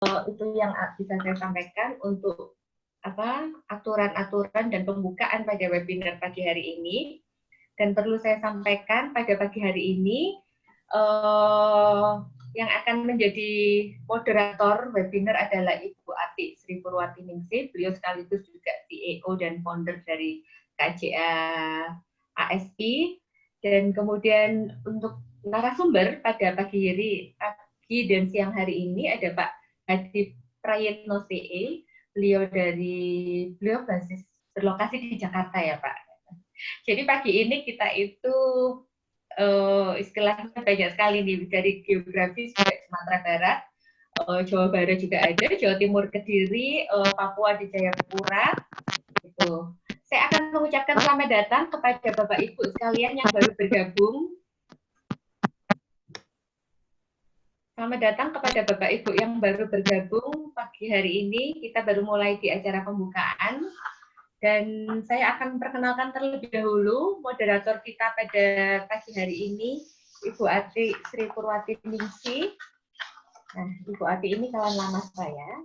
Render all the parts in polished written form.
Itu yang bisa saya sampaikan untuk aturan-aturan dan pembukaan pada webinar pagi hari ini. Dan perlu saya sampaikan pada pagi hari ini yang akan menjadi moderator webinar adalah Ibu Ati Sri Purwati Ningsih. Beliau sekaligus juga CEO dan founder dari KJA ASI. Dan kemudian untuk narasumber pada pagi dan siang hari ini ada Pak Hadi Prayitno CE. Beliau berlokasi di Jakarta ya Pak. Jadi pagi ini kita itu istilahnya banyak sekali nih, dari geografis juga Sumatera Barat, Jawa Barat juga ada, Jawa Timur Kediri, Papua di Jayapura. Gitu. Saya akan mengucapkan selamat datang kepada Bapak Ibu sekalian yang baru bergabung. Selamat datang kepada Bapak Ibu yang baru bergabung pagi hari ini. Kita baru mulai di acara pembukaan. Dan saya akan perkenalkan terlebih dahulu moderator kita pada pagi hari ini, Ibu Ati Sri Purwati Ningsih. Nah, Ibu Ati ini kawan lama saya.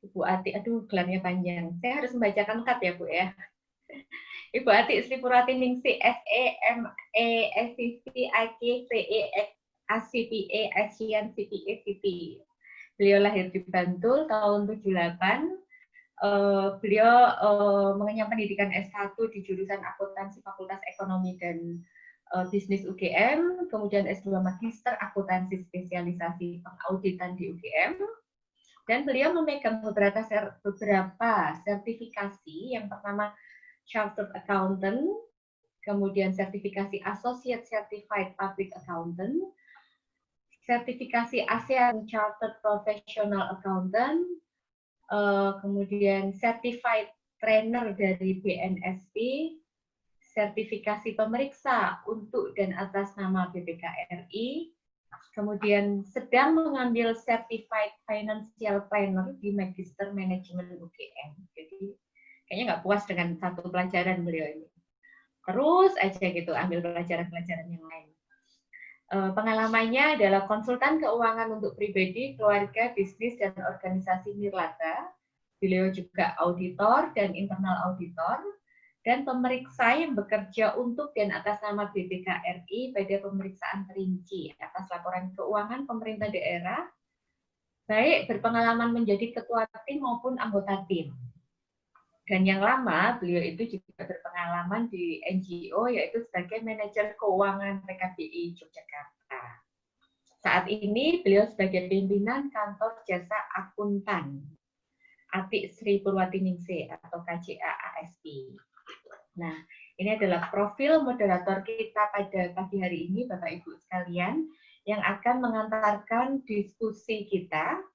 Ibu Ati, aduh gelarnya panjang. Saya harus membacakan lengkap ya Bu ya. Ibu Ati Sri Purwati Ningsih, SEME, SCC, IK, CE, ACPA, Asian CPA, CP. Beliau lahir di Bantul tahun 78. Beliau mengenyam pendidikan S1 di jurusan akuntansi Fakultas Ekonomi dan Bisnis UGM, kemudian S2 Magister Akuntansi spesialisasi pengauditan di UGM, dan beliau memegang beberapa sertifikasi. Yang pertama Chartered Accountant, kemudian sertifikasi Associate Certified Public Accountant, sertifikasi ASEAN Chartered Professional Accountant, kemudian Certified Trainer dari BNSP, sertifikasi pemeriksa untuk dan atas nama BPKRI, kemudian sedang mengambil Certified Financial Planner di Magister Manajemen UGM. Jadi kayaknya nggak puas dengan satu pelajaran beliau ini. Terus aja gitu ambil pelajaran-pelajaran yang lain. Pengalamannya adalah konsultan keuangan untuk pribadi, keluarga, bisnis, dan organisasi nirlaba. Beliau juga auditor dan internal auditor, dan pemeriksa yang bekerja untuk dan atas nama BPKRI pada pemeriksaan perinci atas laporan keuangan pemerintah daerah, baik berpengalaman menjadi ketua tim maupun anggota tim. Dan yang lama, beliau itu juga berpengalaman di NGO, yaitu sebagai manajer keuangan PKBI Yogyakarta. Saat ini, beliau sebagai pimpinan kantor jasa akuntan Ati Sri Purwati Ningsih atau KJA ASI. Nah, ini adalah profil moderator kita pada pagi hari ini, Bapak Ibu sekalian, yang akan mengantarkan diskusi kita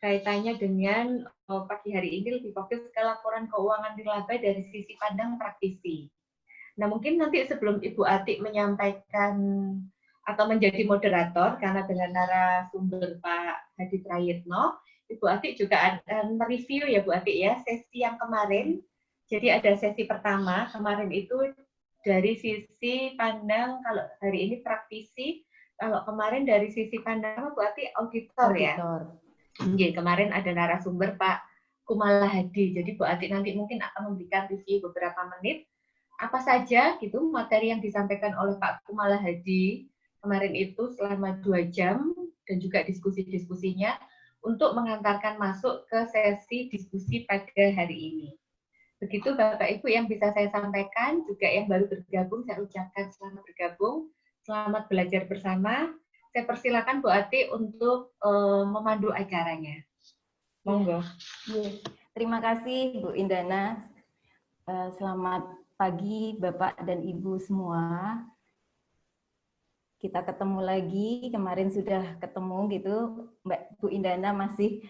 kaitannya dengan pagi hari ini lebih fokus ke laporan keuangan nirlaba dari sisi pandang praktisi. Nah, mungkin nanti sebelum Ibu Ati menyampaikan atau menjadi moderator, karena dengan narasumber Pak Hadi Prayitno, Ibu Ati juga akan mereview ya Bu Ati ya, sesi yang kemarin. Jadi ada sesi pertama, kemarin itu dari sisi pandang, kalau hari ini praktisi, kalau kemarin dari sisi pandang Bu Ati auditor ya. Kemarin ada narasumber Pak Kumala Hadi. Jadi Bu Ati nanti mungkin akan memberikan review beberapa menit apa saja gitu materi yang disampaikan oleh Pak Kumala Hadi kemarin itu selama 2 jam, dan juga diskusi-diskusinya untuk mengantarkan masuk ke sesi diskusi pada hari ini. Begitu Bapak Ibu yang bisa saya sampaikan, juga yang baru bergabung saya ucapkan selamat bergabung, selamat belajar bersama. Saya persilakan Bu Ati untuk memandu acaranya. Monggo. Terima kasih Bu Indana. Selamat pagi Bapak dan Ibu semua. Kita ketemu lagi, kemarin sudah ketemu gitu. Mbak Bu Indana masih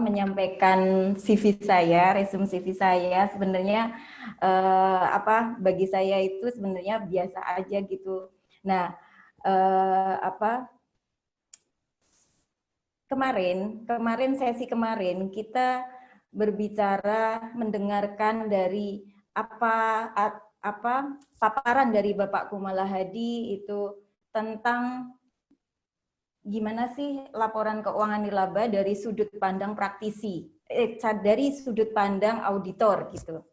menyampaikan CV saya, resume CV saya. Sebenarnya bagi saya itu sebenarnya biasa aja gitu. Nah, kemarin sesi kemarin kita berbicara mendengarkan dari paparan dari Bapak Kumala Hadi itu tentang gimana sih laporan keuangan nirlaba dari sudut pandang praktisi, dari sudut pandang auditor gitu.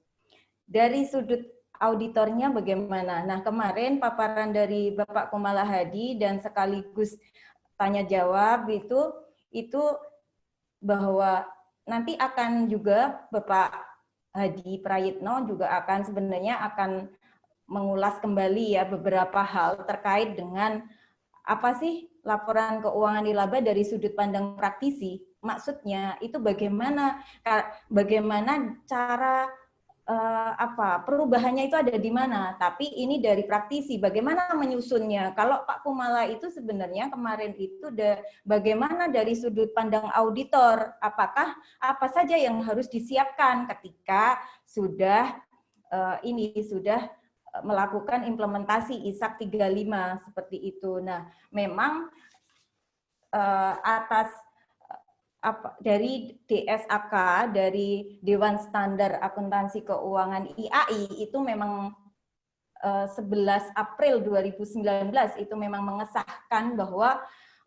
Dari sudut auditornya bagaimana? Nah, kemarin paparan dari Bapak Kumala Hadi dan sekaligus tanya jawab itu bahwa nanti akan juga Bapak Hadi Prayitno juga akan sebenarnya akan mengulas kembali ya beberapa hal terkait dengan apa sih laporan keuangan nirlaba dari sudut pandang praktisi. Maksudnya itu bagaimana cara perubahannya itu ada di mana, tapi ini dari praktisi bagaimana menyusunnya. Kalau Pak Kumala itu sebenarnya kemarin itu bagaimana dari sudut pandang auditor, apakah apa saja yang harus disiapkan ketika sudah sudah melakukan implementasi ISAK 35 seperti itu. Nah, memang atas dari DSAK, dari Dewan Standar Akuntansi Keuangan IAI itu memang 11 April 2019 itu memang mengesahkan bahwa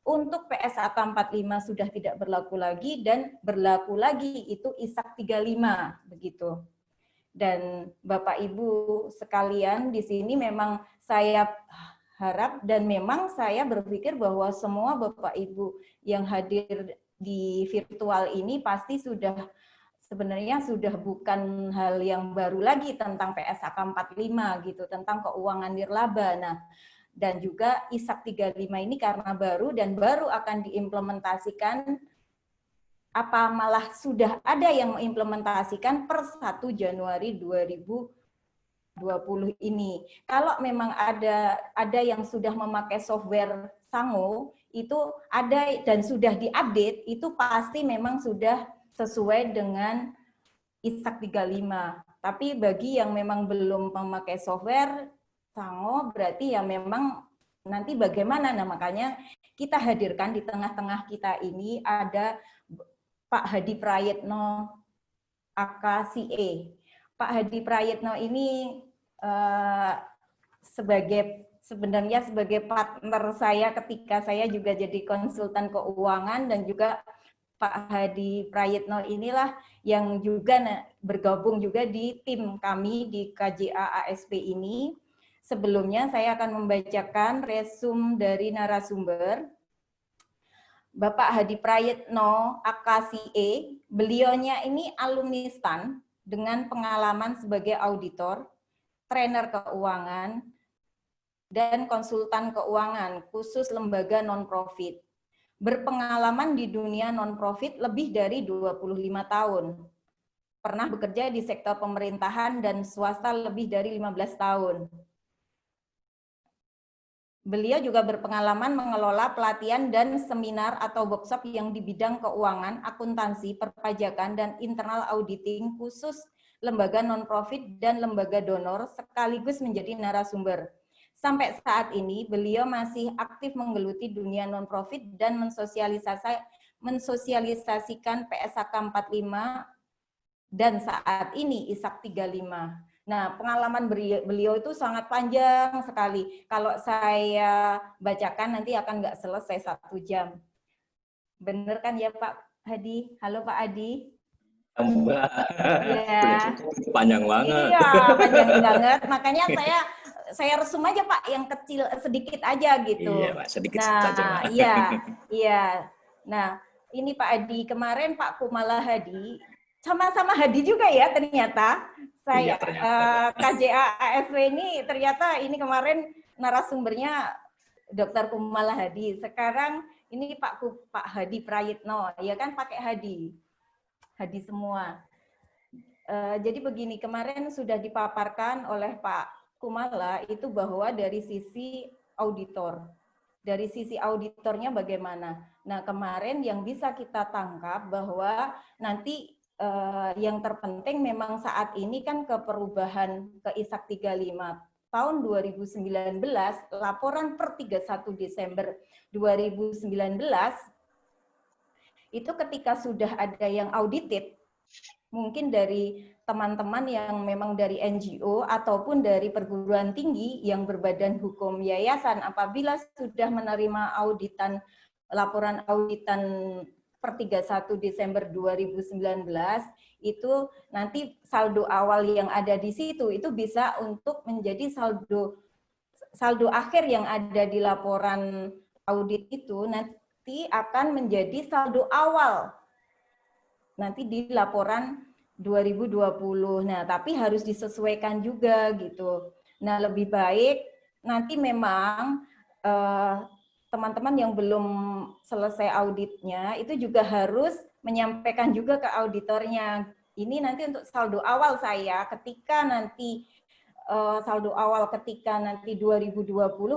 untuk PSAK 45 sudah tidak berlaku lagi dan berlaku lagi itu ISAK 35 begitu. Dan Bapak Ibu sekalian di sini memang saya harap dan memang saya berpikir bahwa semua Bapak Ibu yang hadir di virtual ini pasti sebenarnya sudah bukan hal yang baru lagi tentang PSAK 45 gitu, tentang keuangan nirlaba. Nah, dan juga ISAK 35 ini karena baru dan baru akan diimplementasikan, apa malah sudah ada yang mengimplementasikan per 1 Januari 2020 ini. Kalau memang ada yang sudah memakai software Sango, itu ada dan sudah diupdate, itu pasti memang sudah sesuai dengan ISAK 35. Tapi bagi yang memang belum memakai software Sango, berarti ya memang nanti bagaimana? Nah, makanya kita hadirkan di tengah-tengah kita ini ada Pak Hadi Prayitno AKCE. Pak Hadi Prayitno ini sebenarnya sebagai partner saya ketika saya juga jadi konsultan keuangan, dan juga Pak Hadi Prayitno inilah yang juga bergabung juga di tim kami di KJA ASP ini. Sebelumnya saya akan membacakan resum dari narasumber. Bapak Hadi Prayitno AKCE, beliaunya ini alumni STAN dengan pengalaman sebagai auditor, trainer keuangan, dan konsultan keuangan khusus lembaga non-profit. Berpengalaman di dunia non-profit lebih dari 25 tahun. Pernah bekerja di sektor pemerintahan dan swasta lebih dari 15 tahun. Beliau juga berpengalaman mengelola pelatihan dan seminar atau workshop yang di bidang keuangan, akuntansi, perpajakan, dan internal auditing khusus lembaga non-profit dan lembaga donor, sekaligus menjadi narasumber. Sampai saat ini, beliau masih aktif menggeluti dunia non-profit dan mensosialisasikan PSAK 45 dan saat ini ISAK 35. Nah, pengalaman beliau itu sangat panjang sekali. Kalau saya bacakan nanti akan nggak selesai 1 jam. Bener kan ya Pak Hadi? Halo Pak Hadi. Mbak, ya. Panjang banget. Iya, panjang banget. Makanya saya resum aja Pak, yang kecil sedikit aja gitu. Iya Pak, sedikit saja Pak. Iya. Nah, ini Pak Hadi, kemarin Pak Kumala Hadi, sama-sama Hadi juga ya ternyata. Saya KJA ASW ini ternyata ini kemarin narasumbernya Dr. Kumala Hadi. Sekarang ini Pak Hadi Prayitno, ya kan pakai Hadi semua. Jadi begini, kemarin sudah dipaparkan oleh Pak Kumala itu bahwa dari sisi auditor. Dari sisi auditornya bagaimana? Nah, kemarin yang bisa kita tangkap bahwa nanti yang terpenting memang saat ini kan perubahan ke ISAK 35 tahun 2019, laporan per 31 Desember 2019, itu ketika sudah ada yang audited, mungkin dari teman-teman yang memang dari NGO ataupun dari perguruan tinggi yang berbadan hukum yayasan, apabila sudah menerima auditan laporan auditan per 31 Desember 2019 itu nanti saldo awal yang ada di situ itu bisa untuk menjadi saldo akhir yang ada di laporan audit itu nanti akan menjadi saldo awal nanti di laporan 2020. Nah, tapi harus disesuaikan juga gitu. Nah, lebih baik nanti memang teman-teman yang belum selesai auditnya itu juga harus menyampaikan juga ke auditornya. Ini nanti untuk saldo awal saya ketika nanti saldo awal ketika nanti 2020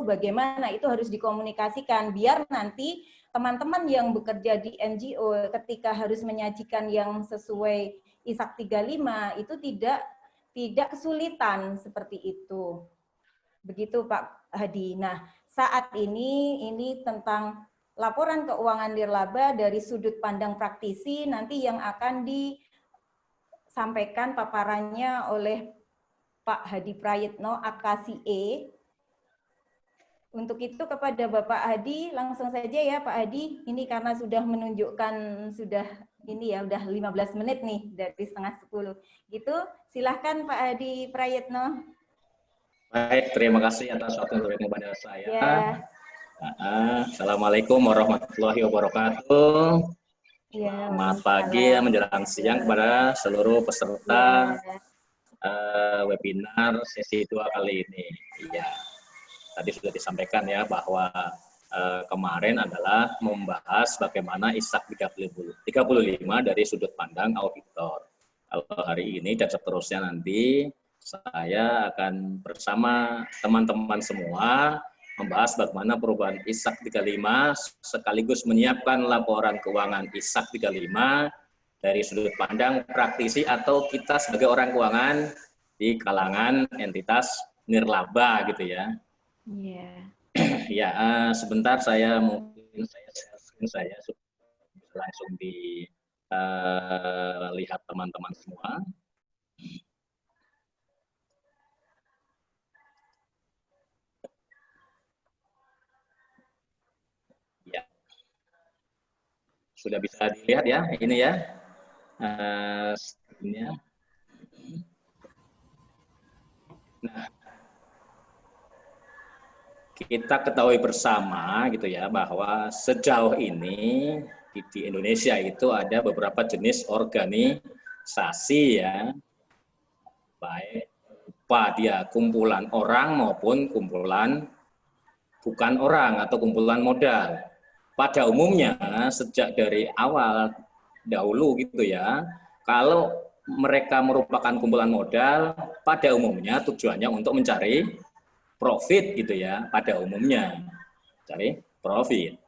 bagaimana itu harus dikomunikasikan biar nanti teman-teman yang bekerja di NGO ketika harus menyajikan yang sesuai ISAK 35 itu tidak kesulitan seperti itu. Begitu Pak Hadi. Nah, saat ini tentang laporan keuangan nirlaba dari sudut pandang praktisi nanti yang akan disampaikan paparannya oleh Pak Hadi Prayitno, AKCE. Untuk itu kepada Bapak Hadi, langsung saja ya Pak Hadi, ini karena sudah menunjukkan, sudah 15 menit nih, dari setengah 10. Gitu, silahkan Pak Hadi Prayitno. Baik, terima kasih atas waktu kepada saya. Ya. Assalamualaikum warahmatullahi wabarakatuh. Ya, Selamat pagi menjelang siang kepada seluruh peserta webinar sesi 2 kali ini. Iya. Tadi sudah disampaikan ya bahwa kemarin adalah membahas bagaimana ISAK 35 dari sudut pandang auditor. Kalau hari ini dan seterusnya nanti saya akan bersama teman-teman semua membahas bagaimana perubahan ISAK 35 sekaligus menyiapkan laporan keuangan ISAK 35 dari sudut pandang praktisi atau kita sebagai orang keuangan di kalangan entitas nirlaba gitu ya. Iya. Ya, sebentar saya langsung dilihat teman-teman semua. Ya, sudah bisa dilihat ya, ini ya, screen-nya. Nah, kita ketahui bersama gitu ya bahwa sejauh ini di Indonesia itu ada beberapa jenis organisasi ya, baik dia kumpulan orang maupun kumpulan bukan orang atau kumpulan modal. Pada umumnya sejak dari awal dahulu gitu ya, kalau mereka merupakan kumpulan modal, pada umumnya tujuannya untuk mencari profit gitu ya, pada umumnya cari profit.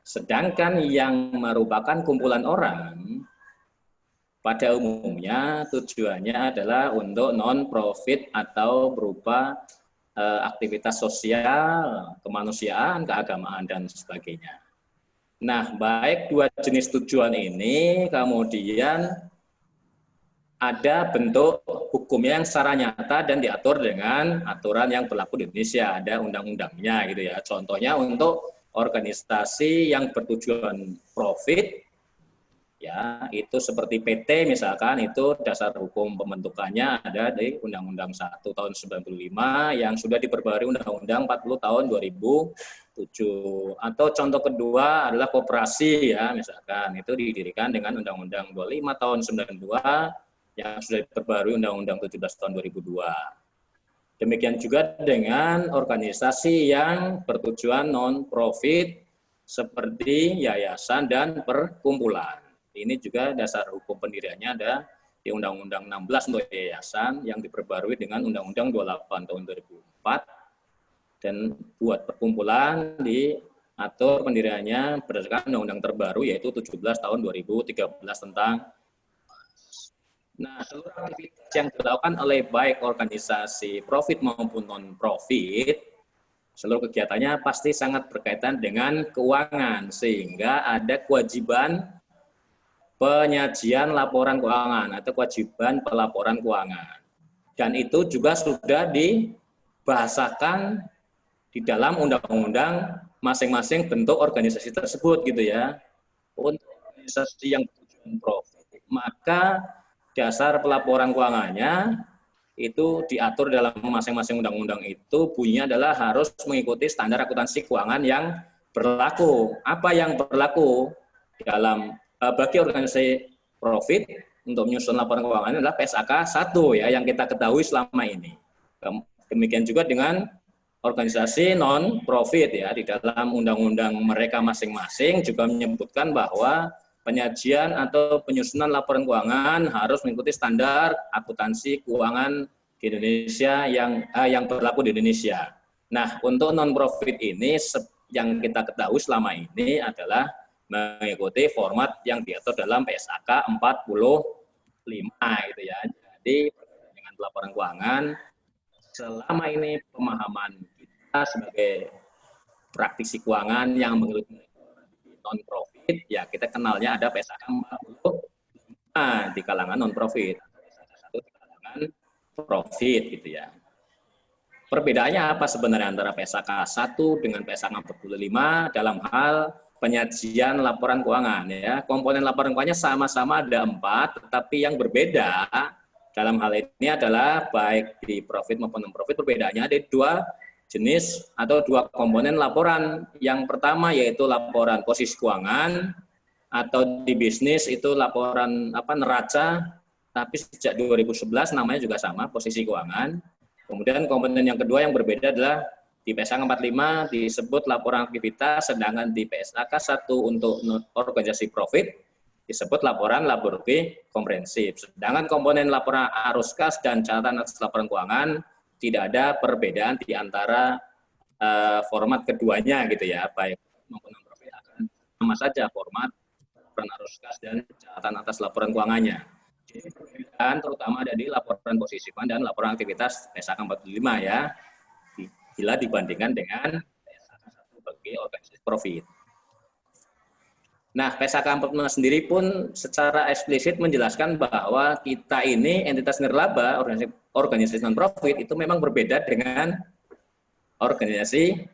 Sedangkan yang merupakan kumpulan orang pada umumnya tujuannya adalah untuk non-profit atau berupa aktivitas sosial, kemanusiaan, keagamaan dan sebagainya. Nah, baik dua jenis tujuan ini kemudian ada bentuk hukumnya yang secara nyata dan diatur dengan aturan yang berlaku di Indonesia, ada undang-undangnya gitu ya. Contohnya untuk organisasi yang bertujuan profit, ya itu seperti PT misalkan, itu dasar hukum pembentukannya ada di Undang-Undang 1 tahun 95 yang sudah diperbarui Undang-Undang 40 tahun 2007. Atau contoh kedua adalah koperasi ya, misalkan itu didirikan dengan Undang-Undang 25 tahun 92 yang sudah diperbarui Undang-Undang 17 tahun 2002. Demikian juga dengan organisasi yang bertujuan non-profit seperti yayasan dan perkumpulan. Ini juga dasar hukum pendiriannya ada di Undang-Undang 16 untuk yayasan yang diperbarui dengan Undang-Undang 28 tahun 2004. Dan buat perkumpulan diatur pendiriannya berdasarkan undang-undang terbaru yaitu 17 tahun 2013 tentang. Nah, seluruh aktivitas yang dilakukan oleh baik organisasi profit maupun non-profit, seluruh kegiatannya pasti sangat berkaitan dengan keuangan, sehingga ada kewajiban penyajian laporan keuangan atau kewajiban pelaporan keuangan. Dan itu juga sudah dibahasakan di dalam Undang-Undang masing-masing bentuk organisasi tersebut gitu ya. Untuk organisasi yang bertujuan profit, maka dasar pelaporan keuangannya itu diatur dalam masing-masing undang-undang itu bunyinya adalah harus mengikuti standar akuntansi keuangan yang berlaku. Apa yang berlaku dalam bagi organisasi profit untuk menyusun laporan keuangan adalah PSAK 1 ya yang kita ketahui selama ini. Demikian juga dengan organisasi non-profit ya, di dalam undang-undang mereka masing-masing juga menyebutkan bahwa penyajian atau penyusunan laporan keuangan harus mengikuti standar akuntansi keuangan di Indonesia yang berlaku di Indonesia. Nah, untuk non-profit ini yang kita ketahui selama ini adalah mengikuti format yang diatur dalam PSAK 45 gitu ya. Jadi dengan laporan keuangan selama ini pemahaman kita sebagai praktisi keuangan yang mengikuti non-profit, ya kita kenalnya ada PSAK 45 di kalangan non-profit, satu di kalangan profit gitu ya. Perbedaannya apa sebenarnya antara PSAK 1 dengan PSAK 45 dalam hal penyajian laporan keuangan ya. Komponen laporan keuangannya sama-sama ada 4, tetapi yang berbeda dalam hal ini adalah baik di profit maupun non-profit perbedaannya ada 2 jenis atau 2 komponen laporan. Yang pertama yaitu laporan posisi keuangan atau di bisnis itu laporan neraca, tapi sejak 2011 namanya juga sama, posisi keuangan. Kemudian komponen yang kedua yang berbeda adalah di PSAK 45 disebut laporan aktivitas, sedangkan di PSAK 1 untuk organisasi profit disebut laporan laba rugi komprehensif. Sedangkan komponen laporan arus kas dan catatan atas laporan keuangan tidak ada perbedaan di antara format keduanya gitu ya, baik maupun non-profit akan sama saja format laporan arus kas dan catatan atas laporan keuangannya. Jadi perbedaan terutama ada di laporan posisi keuangan dan laporan aktivitas PSAK 45 ya, bila dibandingkan dengan PSAK 1 bagi organisasi profit. Nah, PSAK 45 sendiri pun secara eksplisit menjelaskan bahwa kita ini entitas nirlaba, organisasi non-profit itu memang berbeda dengan organisasi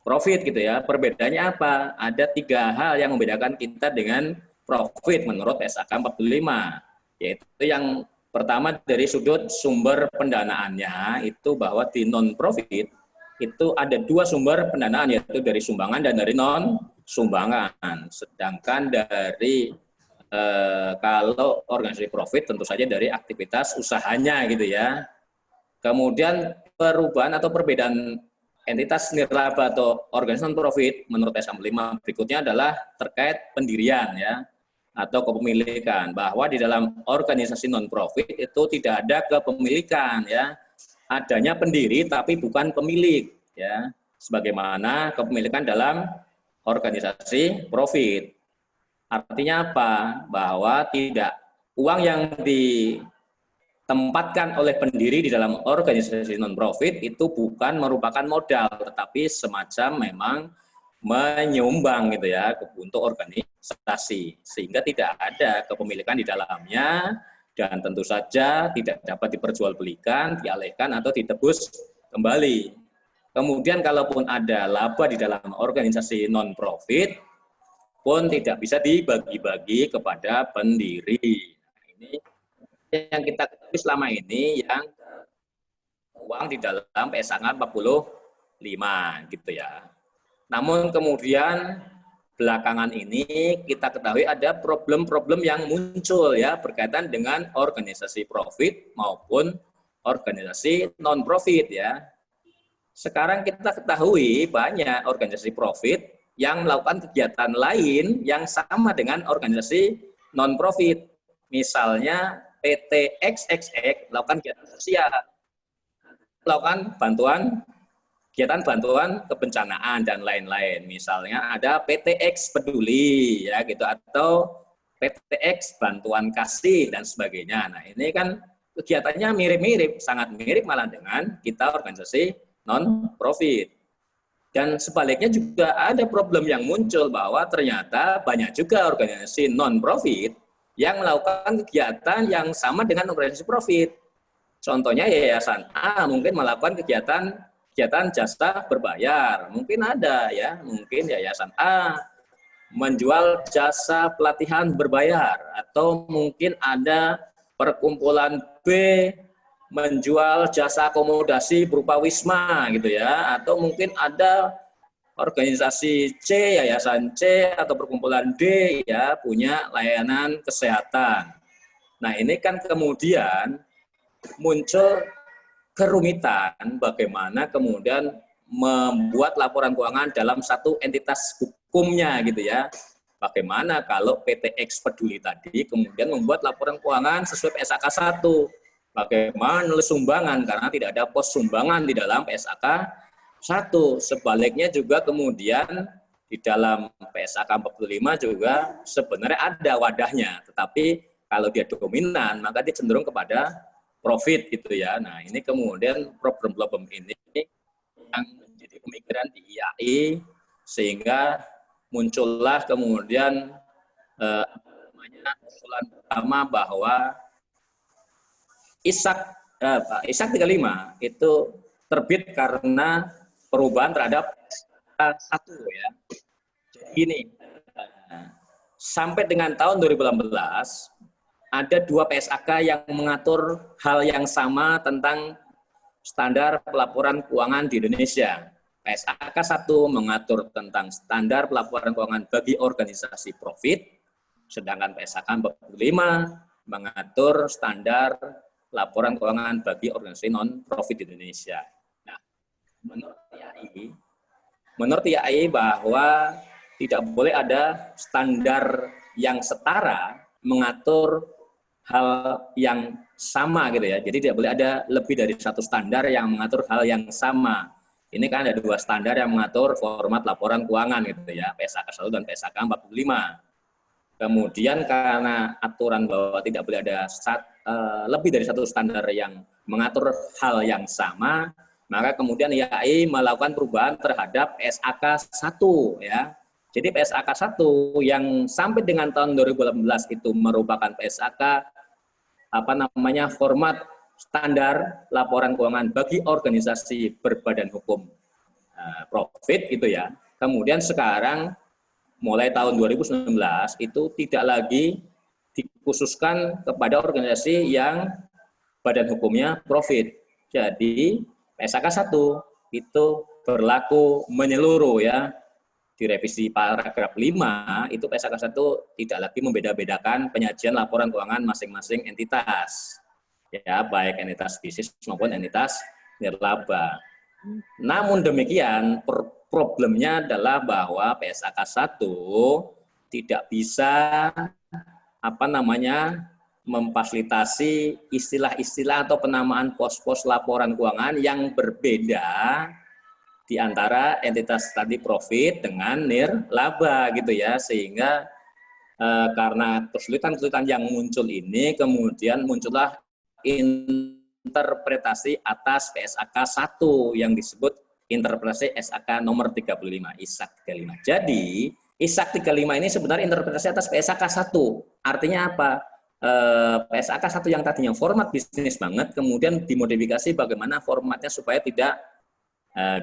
profit gitu ya. Perbedaannya apa? Ada 3 hal yang membedakan kita dengan profit menurut PSAK 45. Yaitu yang pertama dari sudut sumber pendanaannya itu bahwa di non-profit itu ada 2 sumber pendanaan, yaitu dari sumbangan dan dari non-sumbangan. Sedangkan dari kalau organisasi profit tentu saja dari aktivitas usahanya gitu ya. Kemudian perubahan atau perbedaan entitas nirlaba atau organisasi non-profit menurut PSAK 45 berikutnya adalah terkait pendirian ya atau kepemilikan, bahwa di dalam organisasi non-profit itu tidak ada kepemilikan ya. Adanya pendiri tapi bukan pemilik ya, sebagaimana kepemilikan dalam organisasi profit. Artinya apa? Bahwa tidak uang yang ditempatkan oleh pendiri di dalam organisasi non-profit itu bukan merupakan modal, tetapi semacam memang menyumbang gitu ya untuk organisasi, sehingga tidak ada kepemilikan di dalamnya dan tentu saja tidak dapat diperjualbelikan, dialihkan atau ditebus kembali. Kemudian kalaupun ada laba di dalam organisasi non-profit pun tidak bisa dibagi-bagi kepada pendiri. Nah, ini yang kita ketahui selama ini yang uang di dalam PSAK 45 gitu ya. Namun kemudian belakangan ini kita ketahui ada problem-problem yang muncul ya berkaitan dengan organisasi profit maupun organisasi non-profit ya. Sekarang kita ketahui banyak organisasi profit yang melakukan kegiatan lain yang sama dengan organisasi non-profit. Misalnya PT XXX melakukan kegiatan sosial, melakukan kegiatan bantuan kebencanaan dan lain-lain. Misalnya ada PTX Peduli ya gitu, atau PTX Bantuan Kasih dan sebagainya. Nah, ini kan kegiatannya mirip-mirip, sangat mirip malah dengan kita organisasi non-profit. Dan sebaliknya juga ada problem yang muncul bahwa ternyata banyak juga organisasi non-profit yang melakukan kegiatan yang sama dengan organisasi profit. Contohnya Yayasan A mungkin melakukan kegiatan kegiatan jasa berbayar. Mungkin ada ya, mungkin yayasan A menjual jasa pelatihan berbayar, atau mungkin ada perkumpulan B menjual jasa akomodasi berupa wisma gitu ya, atau mungkin ada organisasi C, yayasan C atau perkumpulan D ya punya layanan kesehatan. Nah, ini kan kemudian muncul kerumitan bagaimana kemudian membuat laporan keuangan dalam satu entitas hukumnya gitu ya. Bagaimana kalau PTX Peduli tadi kemudian membuat laporan keuangan sesuai PSAK 1. Bagaimana nulis sumbangan karena tidak ada pos sumbangan di dalam PSAK 1. Sebaliknya juga kemudian di dalam PSAK 45 juga sebenarnya ada wadahnya, tetapi kalau dia dominan maka dia cenderung kepada profit gitu ya. Nah, ini kemudian problem-problem ini yang menjadi pemikiran di IAI sehingga muncullah kemudian usulan pertama bahwa ISAK 35 itu terbit karena perubahan terhadap satu ya. Jadi gini, sampai dengan tahun 2018 ada 2 PSAK yang mengatur hal yang sama tentang standar pelaporan keuangan di Indonesia. PSAK 1 mengatur tentang standar pelaporan keuangan bagi organisasi profit, sedangkan PSAK 45 mengatur standar laporan keuangan bagi organisasi non-profit di Indonesia. Nah, menurut IAI bahwa tidak boleh ada standar yang setara mengatur hal yang sama gitu ya. Jadi tidak boleh ada lebih dari satu standar yang mengatur hal yang sama. Ini kan ada 2 standar yang mengatur format laporan keuangan gitu ya, PSAK 1 dan PSAK 45. Kemudian karena aturan bahwa tidak boleh ada lebih dari satu standar yang mengatur hal yang sama, maka kemudian IAI melakukan perubahan terhadap PSAK 1 ya. Jadi PSAK 1 yang sampai dengan tahun 2018 itu merupakan PSAK format standar laporan keuangan bagi organisasi berbadan hukum profit gitu ya. Kemudian sekarang mulai tahun 2019 itu tidak lagi dikhususkan kepada organisasi yang badan hukumnya profit. Jadi PSAK 1 itu berlaku menyeluruh ya. Di revisi paragraf 5 itu PSAK 1 tidak lagi membeda-bedakan penyajian laporan keuangan masing-masing entitas. Ya, baik entitas bisnis maupun entitas nirlaba. Namun demikian, problemnya adalah bahwa PSAK 1 tidak bisa memfasilitasi istilah-istilah atau penamaan pos-pos laporan keuangan yang berbeda di antara entitas tadi profit dengan nirlaba gitu ya, sehingga karena kesulitan-kesulitan yang muncul ini kemudian muncullah interpretasi atas PSAK 1 yang disebut interpretasi SAK nomor 35, ISAK 35. Jadi, ISAK 35 ini sebenarnya interpretasi atas PSAK 1. Artinya apa? PSAK 1 yang tadinya format bisnis banget, kemudian dimodifikasi bagaimana formatnya supaya tidak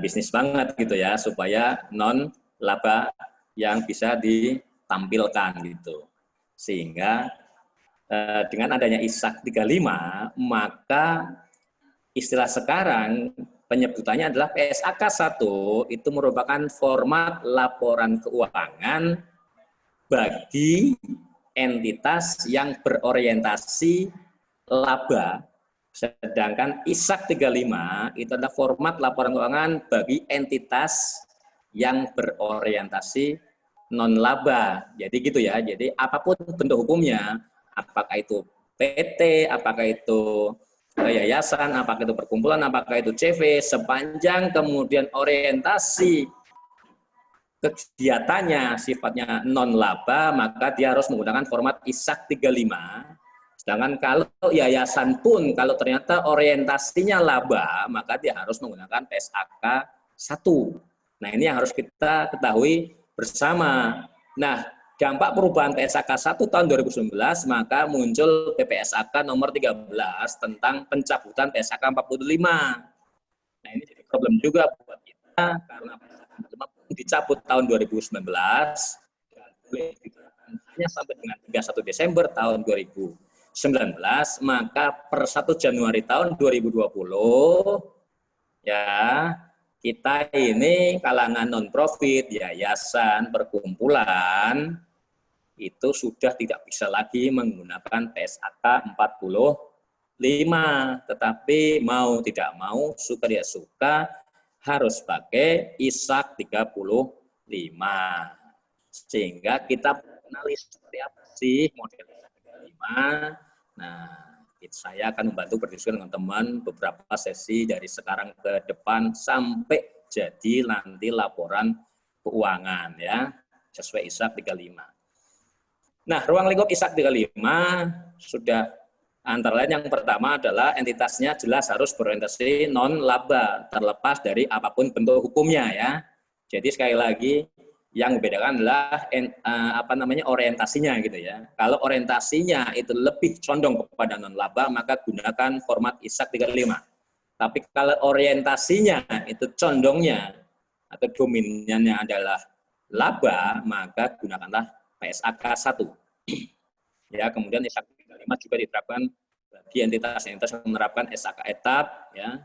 bisnis banget gitu ya, supaya non-laba yang bisa ditampilkan gitu. Sehingga dengan adanya ISAK 35, maka istilah sekarang penyebutannya adalah PSAK 1 itu merupakan format laporan keuangan bagi entitas yang berorientasi laba. Sedangkan ISAK 35 itu adalah format laporan keuangan bagi entitas yang berorientasi non-laba. Jadi gitu ya, jadi apapun bentuk hukumnya, apakah itu PT, apakah itu yayasan, apakah itu perkumpulan, apakah itu CV, sepanjang kemudian orientasi kegiatannya sifatnya non-laba, maka dia harus menggunakan format ISAK 35. Sedangkan kalau yayasan pun, kalau ternyata orientasinya laba, maka dia harus menggunakan PSAK 1. Nah, ini yang harus kita ketahui bersama. Nah, dampak perubahan PSAK 1 tahun 2019, maka muncul PPSAK nomor 13 tentang pencabutan PSAK 45. Nah, ini jadi problem juga buat kita karena dicabut tahun 2019 dan boleh diterapkan hanya sampai dengan 31 Desember tahun 2019, maka per 1 Januari tahun 2020 ya kita ini kalangan non-profit, yayasan, perkumpulan itu sudah tidak bisa lagi menggunakan PSAK 45, tetapi mau tidak mau, suka tidak suka, harus pakai ISAK 35. Sehingga kita mengenali seperti apa sih model ISAK 35. Nah, saya akan membantu berdiskusi dengan teman beberapa sesi dari sekarang ke depan sampai jadi nanti laporan keuangan ya, sesuai ISAK 35. Nah, ruang lingkup ISAK 35 sudah antara lain yang pertama adalah entitasnya jelas harus berorientasi non-laba, terlepas dari apapun bentuk hukumnya ya. Jadi sekali lagi yang membedakan adalah orientasinya gitu ya. Kalau orientasinya itu lebih condong kepada non-laba, maka gunakan format ISAK 35. Tapi kalau orientasinya itu condongnya atau dominannya adalah laba, maka gunakanlah PSAK 1. Ya, kemudian ISAK 35 juga diterapkan bagi entitas-entitas yang menerapkan SAK etap ya.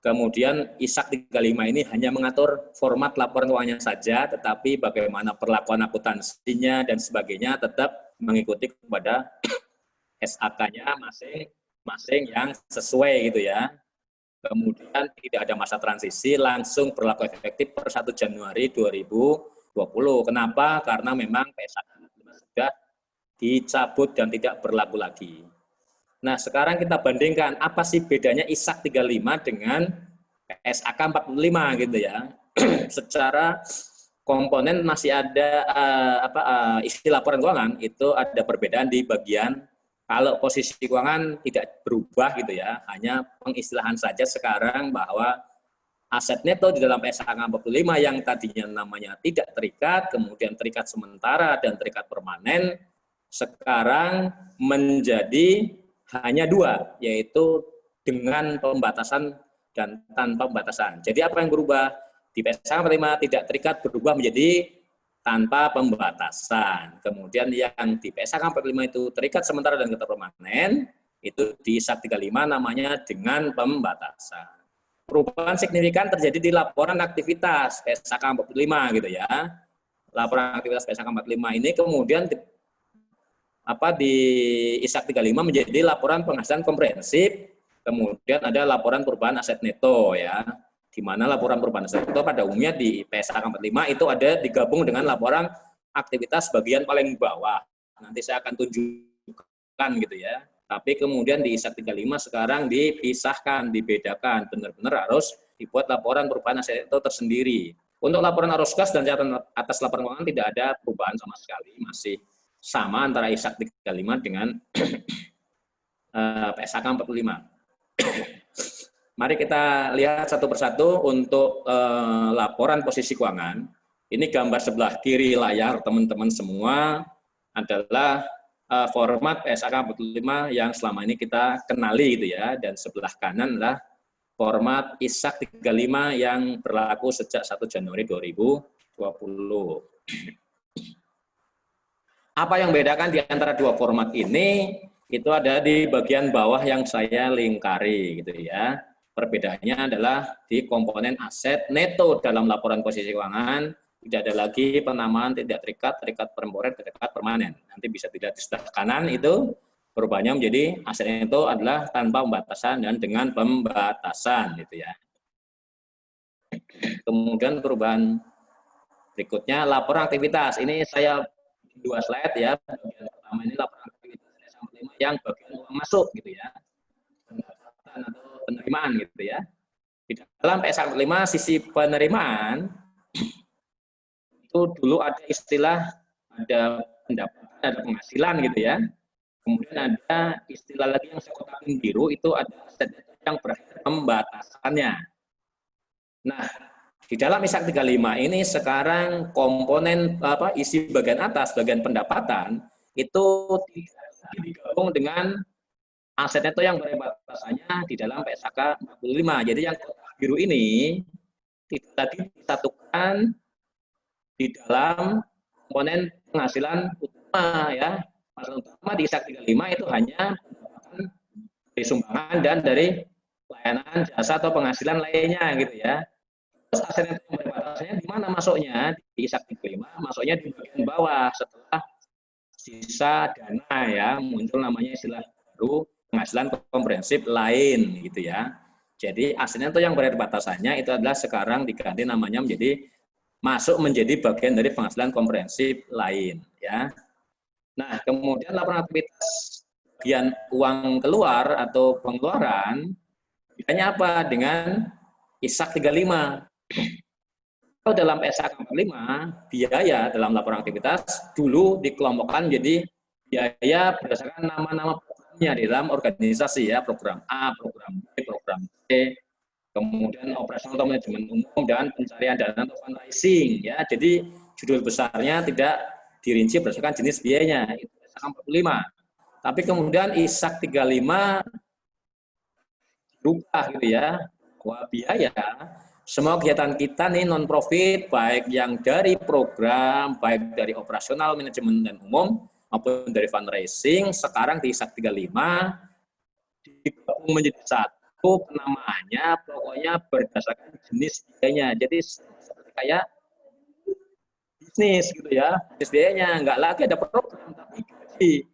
Kemudian ISAK 35 ini hanya mengatur format laporan keuangannya saja, tetapi bagaimana perlakuan akuntansinya dan sebagainya tetap mengikuti kepada SAK-nya masing-masing yang sesuai gitu ya. Kemudian tidak ada masa transisi, langsung berlaku efektif per 1 Januari 2020. Kenapa? Karena memang PSAK sudah dicabut dan tidak berlaku lagi. Nah, sekarang kita bandingkan apa sih bedanya ISAK 35 dengan PSAK 45 gitu ya. Secara komponen masih ada isi laporan keuangan itu ada perbedaan di bagian kalau posisi keuangan tidak berubah gitu ya, hanya pengistilahan saja sekarang bahwa aset neto di dalam PSAK 45 yang tadinya namanya tidak terikat, kemudian terikat sementara dan terikat permanen, sekarang menjadi hanya 2, yaitu dengan pembatasan dan tanpa pembatasan. Jadi apa yang berubah? Di PSAK 45 tidak terikat berubah menjadi tanpa pembatasan. Kemudian yang di PSAK 45 itu terikat sementara dan tetap permanen, itu di ISAK 35 namanya dengan pembatasan. Perubahan signifikan terjadi di laporan aktivitas PSAK 45 gitu ya. Laporan aktivitas PSAK 45 ini kemudian di ISAK 35 menjadi laporan penghasilan komprehensif, kemudian ada laporan perubahan aset neto ya, di mana laporan perubahan aset neto pada umumnya di PSAK 45 itu ada digabung dengan laporan aktivitas bagian paling bawah. Nanti saya akan tunjukkan gitu ya. Tapi kemudian di ISAK 35 sekarang dipisahkan, dibedakan, benar-benar harus dibuat laporan perubahan aset neto tersendiri. Untuk laporan arus kas dan catatan atas laporan keuangan tidak ada perubahan sama sekali, masih sama antara ISAK 35 dengan PSAK 45. Mari kita lihat satu persatu untuk laporan posisi keuangan. Ini gambar sebelah kiri layar teman-teman semua adalah format PSAK 45 yang selama ini kita kenali gitu ya, dan sebelah kanan adalah format ISAK 35 yang berlaku sejak 1 Januari 2020. Apa yang membedakan di antara dua format ini? Itu ada di bagian bawah yang saya lingkari gitu ya. Perbedaannya adalah di komponen aset neto dalam laporan posisi keuangan, tidak ada lagi penamaan tidak terikat, terikat temporer, terikat permanen. Nanti bisa dilihat di sebelah kanan itu perubahannya menjadi aset neto adalah tanpa pembatasan dan dengan pembatasan gitu ya. Kemudian perubahan berikutnya laporan aktivitas. Ini saya 2 slide ya. Bagian pertama ini laporan aktivitas yang bagian uang masuk gitu ya, pendapatan atau penerimaan gitu ya. Di dalam PSAK 45 sisi penerimaan itu dulu ada istilah ada pendapatan, ada penghasilan gitu ya. Kemudian ada istilah lagi yang saya kotakin biru itu ada aset yang berakhir pembatasannya. Nah, di dalam ISAK 35 ini sekarang komponen isi bagian atas, bagian pendapatan itu digabung dengan aset neto yang batasannya di dalam PSAK 45. Jadi yang biru ini tidak lagi disatukan di dalam komponen penghasilan utama ya. Penghasilan utama di ISAK 35 itu hanya dari sumbangan dan dari layanan jasa atau penghasilan lainnya gitu ya. Terus aset neto yang berbatasnya di mana masuknya? Di ISAK 35 masuknya di bagian bawah setelah sisa dana ya, muncul namanya istilah baru penghasilan komprehensif lain gitu ya. Jadi aset neto yang batasannya itu adalah sekarang diganti namanya masuk menjadi bagian dari penghasilan komprehensif lain ya. Nah, kemudian laporan aktivitas bagian uang keluar atau pengeluaran bedanya apa dengan ISAK 35? Kalau dalam ISAK 45, biaya dalam laporan aktivitas dulu dikelompokkan menjadi biaya berdasarkan nama-nama programnya di dalam organisasi ya, program A, program B, program C, kemudian operasional atau manajemen umum dan pencarian dana atau fundraising ya. Jadi judul besarnya tidak dirinci berdasarkan jenis biayanya, itu ISAK 45. Tapi kemudian ISAK 35 berubah gitu ya, bahwa biaya semua kegiatan kita nih non profit baik yang dari program, baik dari operasional, manajemen dan umum maupun dari fundraising sekarang di ISAK 35 digabung menjadi satu, penamaannya pokoknya berdasarkan jenis biayanya. Jadi seperti kayak bisnis gitu ya, bisnis biayanya nggak lagi ada program tapi gaji.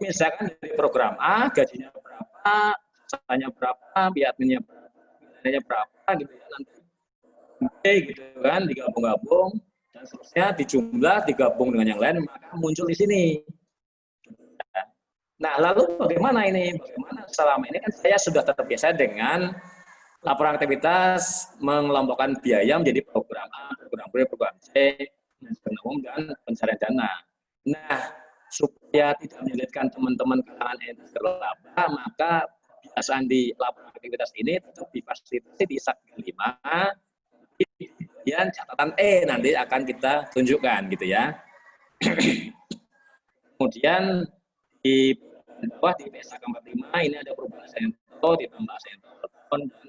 Misalkan dari program A gajinya berapa, jasanya berapa, biayanya berapa gitu ya, nanti B gitu kan digabung-gabung dan seterusnya dijumlah digabung dengan yang lain maka muncul di sini. Nah, lalu bagaimana ini? Bagaimana selama ini kan saya sudah terbiasa dengan laporan aktivitas mengelompokkan biaya menjadi program A, program B, program C, manajemen umum dan pencarian dana. Nah, supaya tidak menyulitkan teman-teman kalangan entitas terlaba, maka kebiasaan di laporan aktivitas ini tetap difasilitasi di ISAK 35. Kemudian catatan E nanti akan kita tunjukkan gitu ya. Kemudian di bawah di ISAK 45 ini ada perubahan aset neto ditambah aset neto tahun dan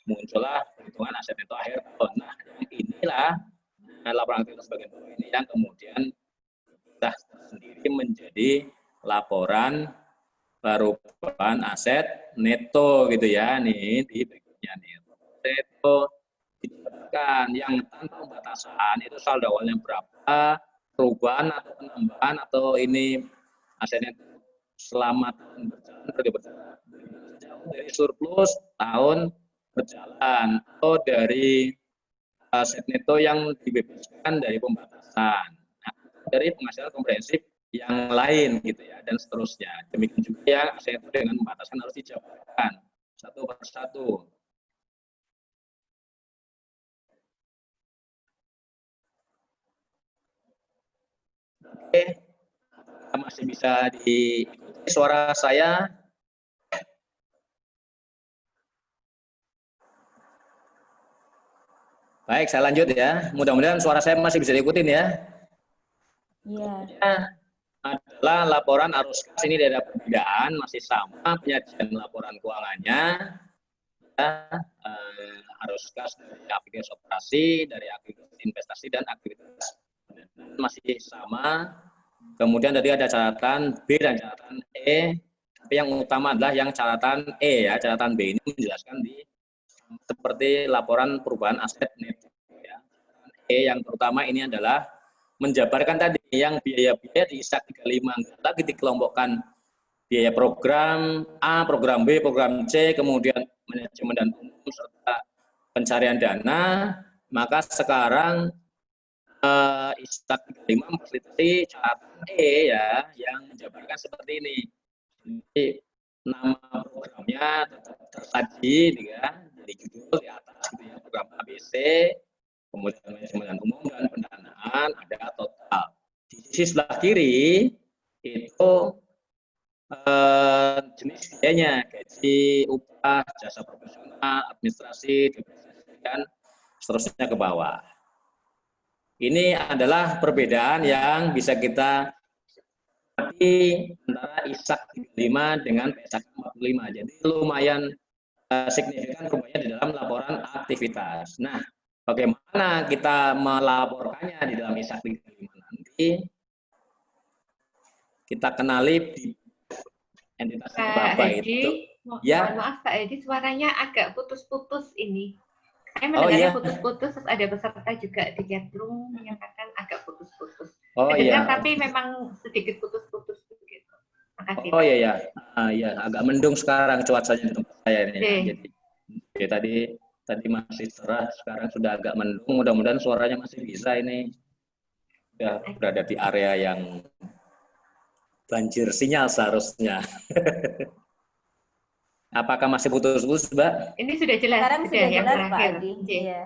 muncullah perhitungan aset neto akhir tahun. Nah, yang inilah laporan aktivitas bagian bawah ini yang kemudian kita sendiri menjadi laporan perubahan aset neto gitu ya. Nih di bagiannya nih. Neto dijelaskan yang tanpa pembatasan itu saldo awalnya berapa, perubahan atau penambahan atau ini asetnya selama tahun berjalan dari surplus tahun berjalan atau dari aset neto yang dibebaskan dari pembatasan, nah, dari penghasilan komprehensif yang lain gitu ya dan seterusnya. Demikian juga ya aset neto dengan pembatasan harus dijabarkan satu persatu. Oke, masih bisa diikuti suara saya? Baik, saya lanjut ya. Mudah-mudahan suara saya masih bisa diikutin ya. Iya. Adalah laporan arus kas, ini ada perbedaan, masih sama penyajian laporan keuangannya. Ya, arus kas dari aktivitas operasi, dari aktivitas investasi dan aktivitas masih sama. Kemudian tadi ada catatan B dan catatan E, tapi yang utama adalah yang catatan E ya. Catatan B ini menjelaskan seperti laporan perubahan aset neto ya. E yang terutama ini adalah menjabarkan tadi yang biaya-biaya di ISAK 35 lagi dikelompokkan biaya program A, program B, program C, kemudian manajemen dan umum serta pencarian dana, maka sekarang ISAK 35 memfasilitasi catatan E ya yang menjabarkan seperti ini. Jadi nama programnya tetap tersaji ya, dari judul di atas gitu ya, program ABC, kemudian manajemen umum dan pendanaan ada total. Di sisi sebelah kiri itu jenis biayanya, gaji, upah, jasa profesional, administrasi, dan seterusnya ke bawah. Ini adalah perbedaan yang bisa kita antara ISAK 35 dengan ISAK 45. Jadi lumayan signifikan perubahannya di dalam laporan aktivitas. Nah, bagaimana kita melaporkannya di dalam ISAK 35 nanti? Kita kenali di entitas Pak laba Edi, itu. mohon Ya. maaf Pak Edi, suaranya agak putus-putus ini. Saya Oh mendengarnya iya. putus-putus, terus ada peserta juga di chatroom menyatakan agak putus-putus. Oh Kedengar, iya. tapi memang sedikit putus-putus begitu. Makasih. Oh Pak. iya ya. Ya, agak mendung sekarang cuacanya di tempat saya ini. Ya. Jadi ya, tadi masih cerah, sekarang sudah agak mendung. Mudah-mudahan suaranya masih bisa ini. Sudah berada di area yang banjir sinyal seharusnya. Apakah masih putus-putus, Mbak? Ini sudah jelas. Sekarang sudah yang jelas Pak terakhir. Adi. Iya.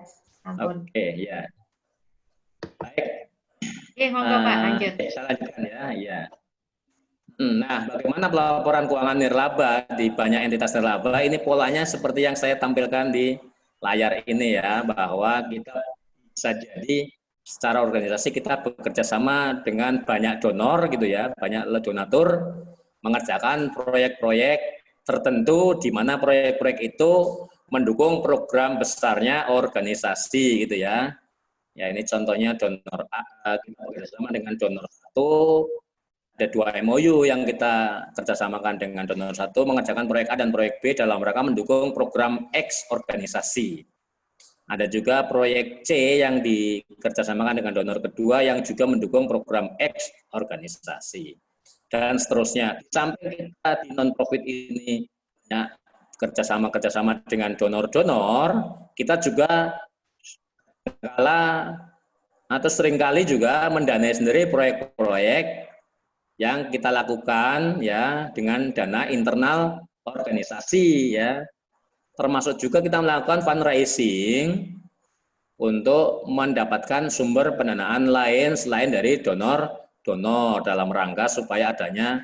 Oke, ya. Baik. Oke, monggo Pak, lanjut. Saya lanjutkan ya. Ya. Nah, bagaimana pelaporan keuangan nirlaba di banyak entitas nirlaba? Ini polanya seperti yang saya tampilkan di layar ini ya, bahwa kita bisa jadi secara organisasi kita bekerja sama dengan banyak donor gitu ya, banyak donatur mengerjakan proyek-proyek tertentu di mana proyek-proyek itu mendukung program besarnya organisasi gitu ya. Ya ini contohnya donor A, kita bekerjasama dengan donor 1, ada 2 MOU yang kita kerjasamakan dengan donor 1 mengerjakan proyek A dan proyek B dalam rangka mendukung program X organisasi. Ada juga proyek C yang dikerjasamakan dengan donor kedua yang juga mendukung program X organisasi. Dan seterusnya. Di samping kita di non-profit ini ya, kerjasama dengan donor-donor, kita juga seringkali juga mendanai sendiri proyek-proyek yang kita lakukan ya dengan dana internal organisasi ya. Termasuk juga kita melakukan fundraising untuk mendapatkan sumber pendanaan lain selain dari donor dalam rangka supaya adanya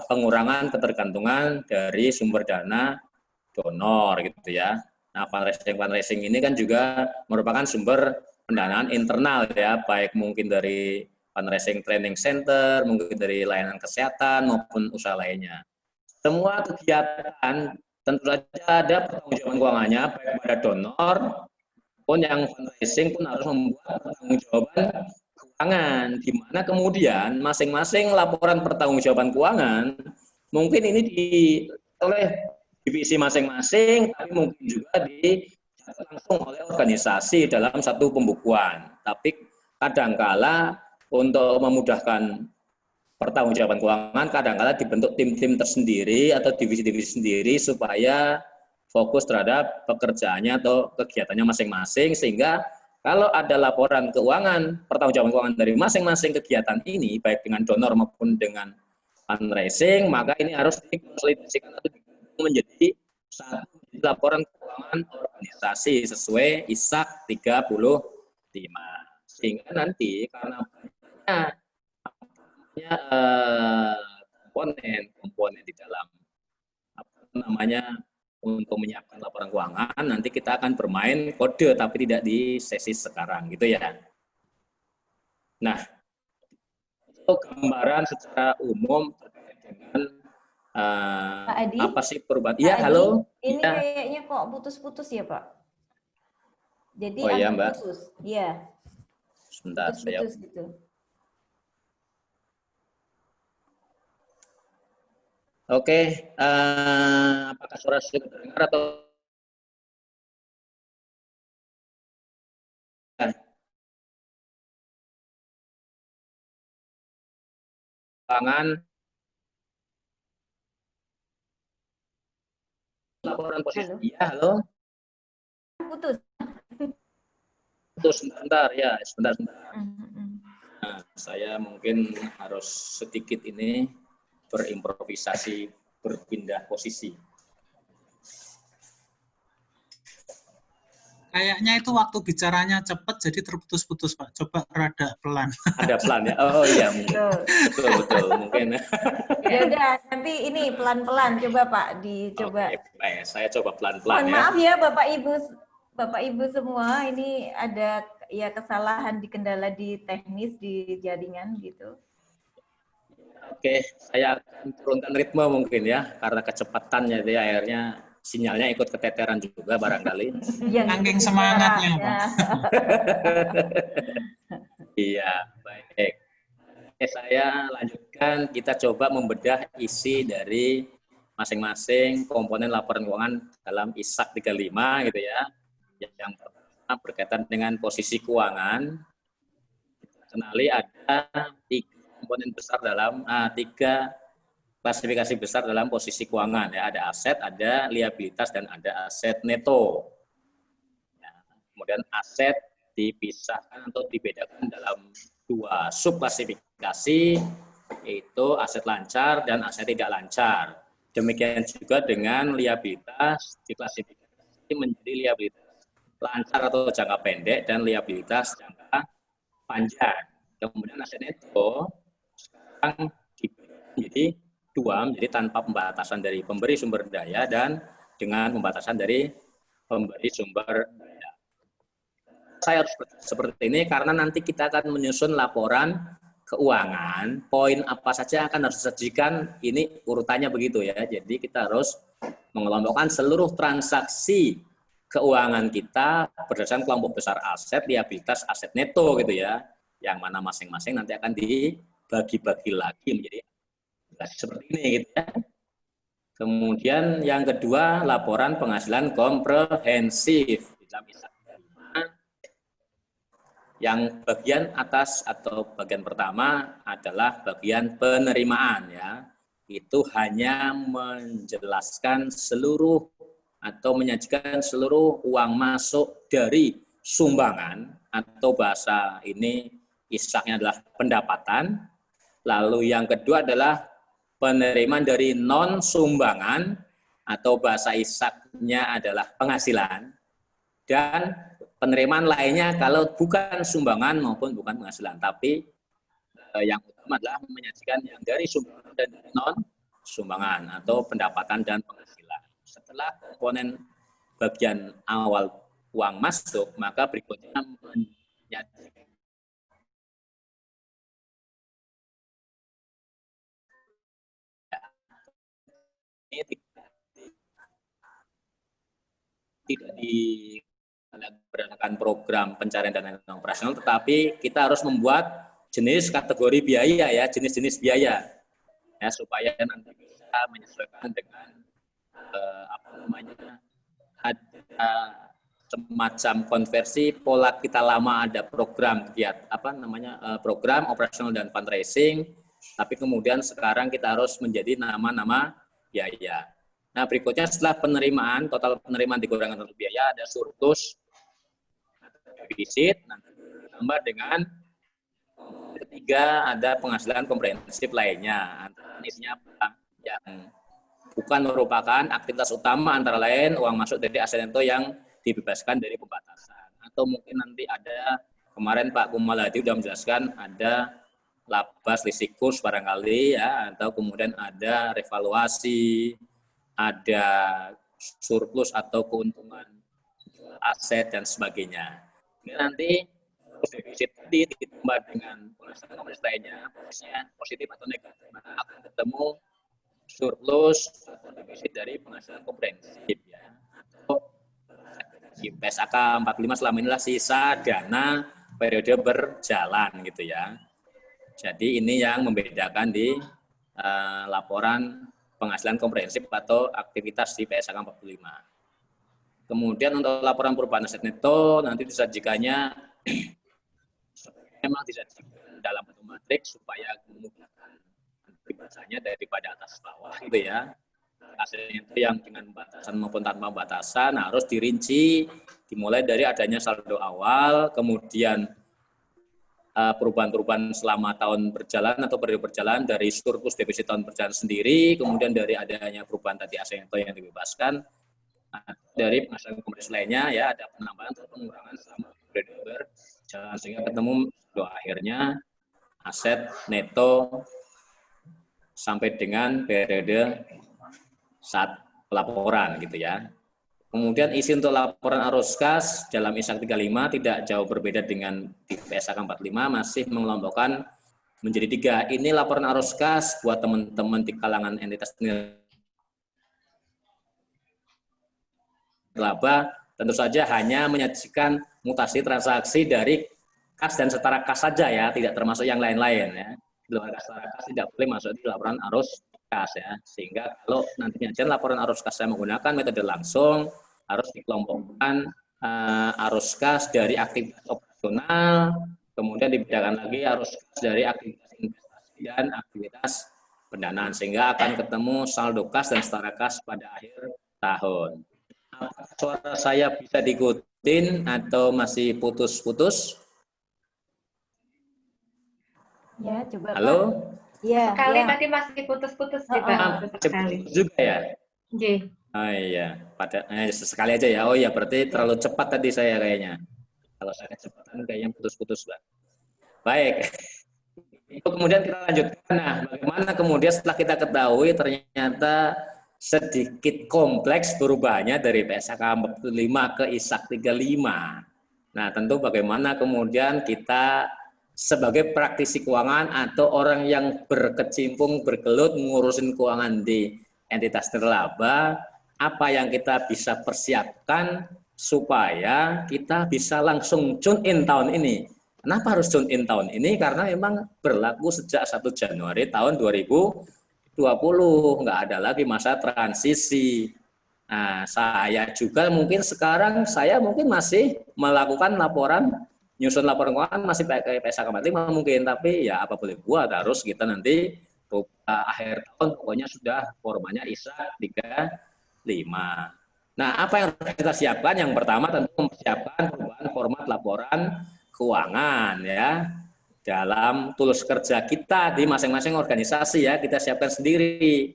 pengurangan ketergantungan dari sumber dana donor gitu ya. Nah, fundraising ini kan juga merupakan sumber pendanaan internal ya, baik mungkin dari fundraising training center, mungkin dari layanan kesehatan maupun usaha lainnya. Semua kegiatan tentu saja ada pertanggungjawaban keuangannya, baik pada donor pun yang fundraising pun harus membuat pertanggungjawaban keuangan, di mana kemudian masing-masing laporan pertanggungjawaban keuangan mungkin ini oleh divisi masing-masing, tapi mungkin juga langsung oleh organisasi dalam satu pembukuan. Tapi kadangkala untuk memudahkan pertanggungjawaban keuangan, kadangkala dibentuk tim-tim tersendiri atau divisi-divisi sendiri supaya fokus terhadap pekerjaannya atau kegiatannya masing-masing, sehingga kalau ada laporan keuangan, pertanggungjawaban keuangan dari masing-masing kegiatan ini, baik dengan donor maupun dengan fundraising, maka ini harus dikonsolidasikan atau menjadi satu laporan keuangan organisasi sesuai ISAK 35. Sehingga nanti karena komponen di dalam untuk menyiapkan laporan keuangan, nanti kita akan bermain kode tapi tidak di sesi sekarang gitu ya. Nah, itu gambaran secara umum terkait dengan Pak Adi? apa sih perubahan? Iya, halo. Ini ya. kayaknya kok putus-putus ya, Pak? Jadi oh iya, Mbak. putus. Iya. Sebentar, putus gitu. Oke, apakah suara saya terdengar atau keuangan laporan posisi? Iya, halo. Putus. Putus sebentar ya, sebentar. Nah, saya mungkin harus sedikit ini berimprovisasi, berpindah posisi. Kayaknya itu waktu bicaranya cepat jadi terputus-putus, Pak. Coba rada pelan. Ada pelan ya? Oh iya, betul mungkin. Ya udah, nanti ini pelan-pelan coba Pak dicoba. Oke, saya coba pelan-pelan ya. Maaf ya Bapak Ibu semua, ini ada ya kesalahan di kendala di teknis di jaringan gitu. Oke, saya akan turunkan ritme mungkin ya, karena kecepatannya dia akhirnya sinyalnya ikut keteteran juga barangkali. Saking semangatnya, Pak. Iya, baik. Oke, saya lanjutkan, kita coba membedah isi dari masing-masing komponen laporan keuangan dalam ISAK 35 gitu ya. Yang pertama berkaitan dengan posisi keuangan. Kenali ada 3 komponen besar dalam 3 klasifikasi besar dalam posisi keuangan ya, ada aset, ada liabilitas dan ada aset neto. Ya, kemudian aset dipisahkan atau dibedakan dalam 2 subklasifikasi, yaitu aset lancar dan aset tidak lancar. Demikian juga dengan liabilitas diklasifikasi menjadi liabilitas lancar atau jangka pendek dan liabilitas jangka panjang. Kemudian aset neto sekarang dibagi menjadi 2, menjadi tanpa pembatasan dari pemberi sumber daya dan dengan pembatasan dari pemberi sumber daya. Saya harus seperti ini karena nanti kita akan menyusun laporan keuangan, poin apa saja akan harus disajikan, ini urutannya begitu ya. Jadi kita harus mengelompokkan seluruh transaksi keuangan kita berdasarkan kelompok besar aset, liabilitas, aset neto gitu ya. Yang mana masing-masing nanti akan dibagi-bagi lagi menjadi seperti ini gitu ya. Kemudian yang kedua, laporan penghasilan komprehensif. Dalam ISAK 5, yang bagian atas atau bagian pertama adalah bagian penerimaan ya. Itu hanya menjelaskan seluruh atau menyajikan seluruh uang masuk dari sumbangan, atau bahasa ini ISAK-nya adalah pendapatan. Lalu yang kedua adalah penerimaan dari non-sumbangan, atau bahasa ISAK-nya adalah penghasilan, dan penerimaan lainnya kalau bukan sumbangan maupun bukan penghasilan. Tapi yang utama adalah menyajikan yang dari sumbangan dan non-sumbangan, atau pendapatan dan penghasilan. Setelah komponen bagian awal uang masuk, maka berikutnya menyajikan tidak berdasarkan program pencarian dana operasional, tetapi kita harus membuat jenis kategori biaya ya, jenis-jenis biaya ya, supaya nanti bisa menyesuaikan dengan ada semacam konversi pola kita lama, ada program program operasional dan fundraising, tapi kemudian sekarang kita harus menjadi nama-nama biaya. Nah, berikutnya setelah penerimaan, total penerimaan dikurangi total biaya, ada surplus, defisit, nanti ditambah dengan ketiga ada penghasilan komprehensif lainnya. Antara isinya yang bukan merupakan aktivitas utama, antara lain uang masuk dari aset neto yang dibebaskan dari pembatasan. Atau mungkin nanti ada, kemarin Pak Kumaladi sudah menjelaskan, ada laba selisih kurs barangkali ya, atau kemudian ada revaluasi, ada surplus atau keuntungan aset dan sebagainya. Ini nanti defisit tadi ditambah dengan penghasilan komprehensif lainnya, posisinya positif atau negatif, maka akan ketemu surplus atau defisit dari penghasilan komprehensif ya. Atau di PSAK 45 selama inilah sisa dana periode berjalan gitu ya. Jadi ini yang membedakan di laporan penghasilan komprehensif atau aktivitas di PSAK 45. Kemudian untuk laporan perubahan aset neto nanti disajikannya memang disajikan dalam bentuk matriks supaya memudahkan dibacanya daripada atas bawah gitu ya. Aset neto yang dengan batasan maupun tanpa batasan harus dirinci, dimulai dari adanya saldo awal, kemudian perubahan-perubahan selama tahun berjalan atau periode berjalan, dari surplus defisit tahun berjalan sendiri, kemudian dari adanya perubahan tadi aset neto yang dibebaskan, dari penghasilan komprehensif lainnya ya, ada penambahan atau pengurangan selama periode berjalan, sehingga ketemu akhirnya aset neto sampai dengan periode saat pelaporan gitu ya. Kemudian isi untuk laporan arus kas dalam ISAK 35 tidak jauh berbeda dengan di PSAK 45, masih mengelompokkan menjadi 3. Ini laporan arus kas buat teman-teman di kalangan entitas nirlaba tentu saja hanya menyajikan mutasi transaksi dari kas dan setara kas saja ya, tidak termasuk yang lain-lain ya. Di luar kas setara kas tidak boleh masuk di laporan arus kas ya. Sehingga kalau nantinya laporan arus kas saya menggunakan metode langsung, harus dikelompokkan arus kas dari aktivitas operasional, kemudian dibedakan lagi arus kas dari aktivitas investasi dan aktivitas pendanaan, sehingga akan ketemu saldo kas dan setara kas pada akhir tahun. Apakah suara saya bisa diikutin atau masih putus-putus? Ya, coba Halo? Pak. Ya, Sekali ya. tadi masih putus-putus kita. Putus juga ya? Nggih. Oh iya, sekali aja ya. Oh iya, berarti terlalu cepat tadi saya kayaknya. Kalau saya kecepatan kayaknya putus-putus, Mbak. Baik. Itu kemudian kita lanjutkan. Nah, bagaimana kemudian setelah kita ketahui ternyata sedikit kompleks perubahannya dari PSAK 45 ke ISAK 35. Nah, tentu bagaimana kemudian kita sebagai praktisi keuangan atau orang yang berkecimpung, bergelut ngurusin keuangan di entitas nirlaba, apa yang kita bisa persiapkan supaya kita bisa langsung tune in tahun ini. Kenapa harus tune in tahun ini? Karena memang berlaku sejak 1 Januari tahun 2020, nggak ada lagi masa transisi. Nah, saya juga mungkin sekarang saya mungkin masih melakukan laporan, nyusun laporan keuangan masih pakai PSAK 45 mungkin, tapi ya apa boleh buat, harus kita nanti akhir tahun pokoknya sudah formatnya ISAK 35. Nah, apa yang harus kita siapkan? Yang pertama tentu mempersiapkan perubahan format laporan keuangan ya. Dalam tools kerja kita di masing-masing organisasi ya, kita siapkan sendiri.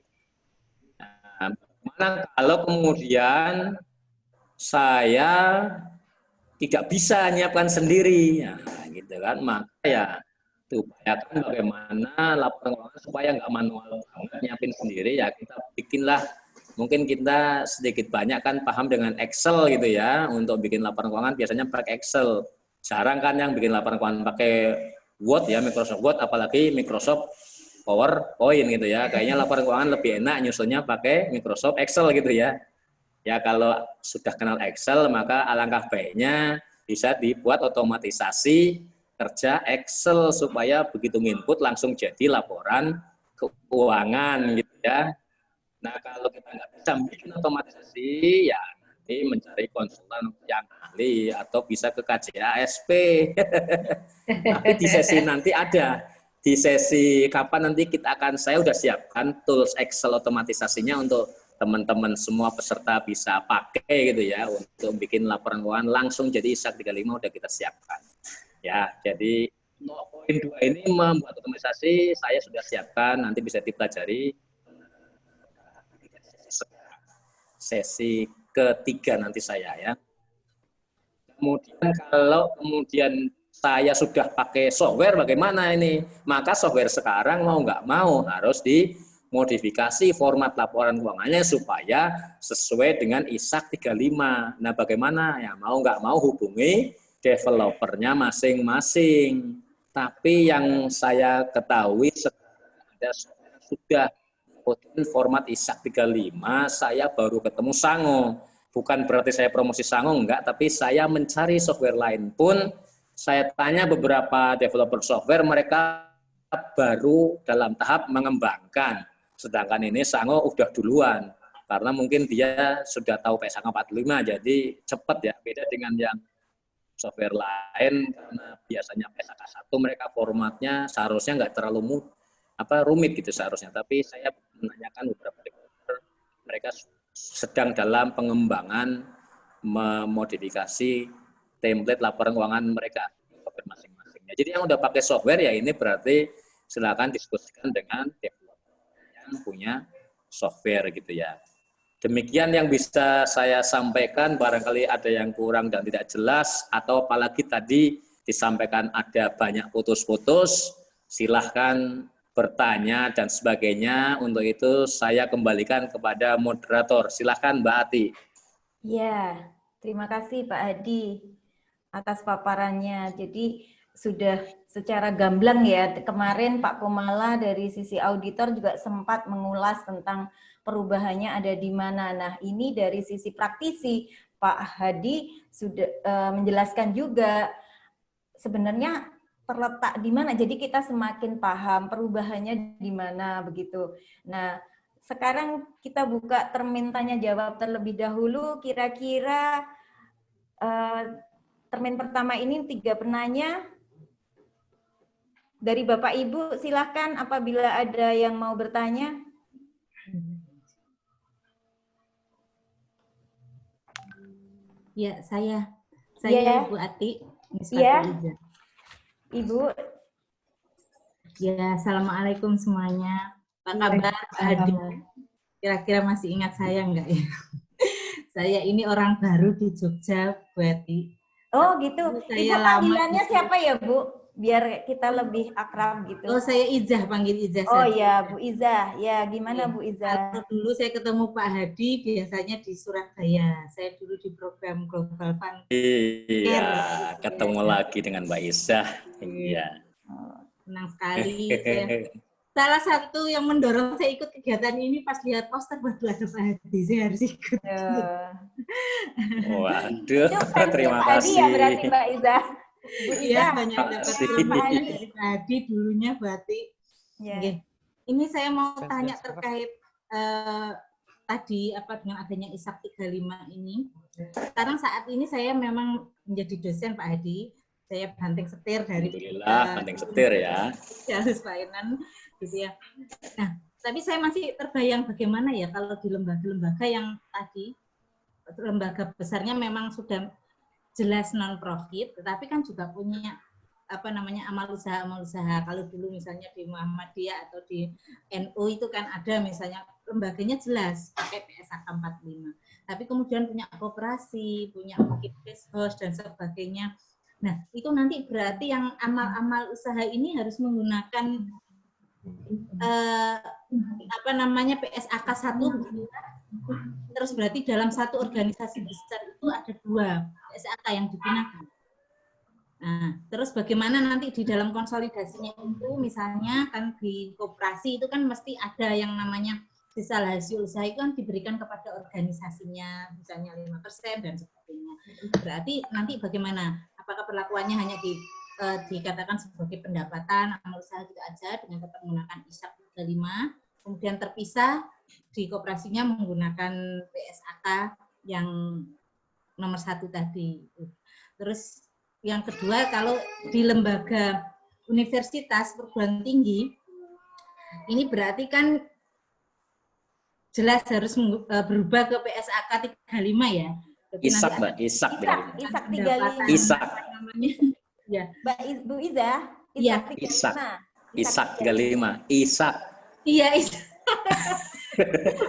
Nah, bagaimana kalau kemudian saya tidak bisa nyiapkan sendiri, nah, gitu kan, maka ya upayakan bagaimana laporan keuangan supaya nggak manual banget nyiapin sendiri ya, kita bikinlah, mungkin kita sedikit banyak kan paham dengan Excel gitu ya, untuk bikin laporan keuangan biasanya pakai Excel, jarang kan yang bikin laporan keuangan pakai Word ya, Microsoft Word, apalagi Microsoft PowerPoint gitu ya, kayaknya laporan keuangan lebih enak nyusunnya pakai Microsoft Excel gitu ya. Ya kalau sudah kenal Excel maka alangkah baiknya bisa dibuat otomatisasi kerja Excel supaya begitu input langsung jadi laporan keuangan gitu ya. Nah kalau kita nggak bisa bikin otomatisasi ya nanti mencari konsultan yang ahli atau bisa ke KJASP. Tapi di sesi nanti ada, di sesi kapan nanti saya udah siapkan tools Excel otomatisasinya untuk teman-teman semua peserta bisa pakai gitu ya, untuk bikin laporan keuangan langsung jadi ISAK 35 udah kita siapkan. Ya, jadi poin 2 ini membuat otomatisasi saya sudah siapkan, nanti bisa dipelajari sesi ketiga nanti saya ya. Kemudian kalau saya sudah pakai software bagaimana ini? Maka software sekarang mau nggak mau harus dimodifikasi format laporan keuangannya supaya sesuai dengan ISAK 35. Nah bagaimana? Ya mau nggak mau hubungi developernya masing-masing. Tapi yang saya ketahui ada sudah format ISAK 35, saya baru ketemu Sango. Bukan berarti saya promosi Sango, enggak, tapi saya mencari software lain pun, saya tanya beberapa developer software, mereka baru dalam tahap mengembangkan. Sedangkan ini Sango udah duluan, karena mungkin dia sudah tahu PSAK 45, jadi cepat ya, beda dengan yang software lain, karena biasanya PSAK 1 mereka formatnya seharusnya nggak terlalu rumit gitu seharusnya, tapi saya menanyakan beberapa developer, mereka sedang dalam pengembangan memodifikasi template laporan keuangan mereka software masing-masingnya. Jadi yang udah pakai software ya ini berarti silakan diskusikan dengan developer yang punya software gitu ya. Demikian yang bisa saya sampaikan, barangkali ada yang kurang dan tidak jelas atau apalagi tadi disampaikan ada banyak putus-putus, silahkan bertanya dan sebagainya. Untuk itu saya kembalikan kepada moderator. Silahkan Mbak Ati. Ya, terima kasih Pak Hadi atas paparannya. Jadi sudah secara gamblang ya, kemarin Pak Kumala dari sisi auditor juga sempat mengulas tentang perubahannya ada di mana. Nah ini dari sisi praktisi, Pak Hadi sudah menjelaskan juga sebenarnya terletak di mana. Jadi kita semakin paham perubahannya di mana begitu. Nah, sekarang kita buka termin tanya jawab terlebih dahulu. Kira-kira termin pertama ini 3 penanya. Dari Bapak Ibu silakan apabila ada yang mau bertanya. Ya, saya Ya. Ibu Ati. Iya. Ibu. Ya, assalamualaikum semuanya. Apa kabar Pak Hadi? Kira-kira masih ingat saya enggak ya? Saya ini orang baru di Jogja, Bu Ati. Oh gitu. Saya Ibu lama panggilannya di- siapa ya Bu? Biar kita lebih akrab gitu. Oh, saya Izah, panggil Izah Oh saja. ya, Bu Iza. Ya, gimana Bu Iza? Kalau dulu saya ketemu Pak Hadi biasanya di Surabaya. Saya dulu di program Global Fund. Iya, ketemu lagi dengan Mbak Isah. Iya. Senang sekali. Salah satu yang mendorong saya ikut kegiatan ini pas lihat poster buat ada Pak Hadi, saya harus ikut. Waduh, terima Pak Hadi ya kasih. berarti Mbak Iza. Bu Iza. Iya, banyak dapat Makasih. ilmu dari Pak Hadi dulunya berarti. Ya. Oke. Ini saya mau tanya terkait tadi dengan adanya ISAK 35 ini. Sekarang saat ini saya memang menjadi dosen Pak Hadi. Saya banting setir dari Alhamdulillah, banting setir ya. Harus Finance gitu ya. Nah, tapi saya masih terbayang bagaimana ya kalau di lembaga-lembaga yang tadi lembaga besarnya memang sudah jelas non profit, tetapi kan juga punya amal usaha. Kalau dulu misalnya di Muhammadiyah atau di NU itu kan ada misalnya lembaganya jelas pakai PSAK 45. Tapi kemudian punya koperasi, punya mungkin guest house dan sebagainya. Nah, itu nanti berarti yang amal-amal usaha ini harus menggunakan PSAK 1, terus berarti dalam satu organisasi besar itu ada 2 PSAK yang digunakan. Nah, terus bagaimana nanti di dalam konsolidasinya itu, misalnya kan di koperasi itu kan mesti ada yang namanya sisa hasil usaha itu kan diberikan kepada organisasinya, misalnya 5% dan sebagainya. Berarti nanti bagaimana? Apakah perlakuannya hanya dikatakan sebagai pendapatan, amal usaha juga aja dengan tetap menggunakan ISAK 35, kemudian terpisah di koperasinya menggunakan PSAK yang nomor 1 tadi. Terus yang kedua, kalau di lembaga universitas perguruan tinggi, ini berarti kan jelas harus berubah ke PSAK 35 ya. ISAK, Mbak. ISAK. ISAK 35. ISAK. Ya. Bu Iza, Iya. ISAK 35. ISAK 35. ISAK. Iya, ISAK.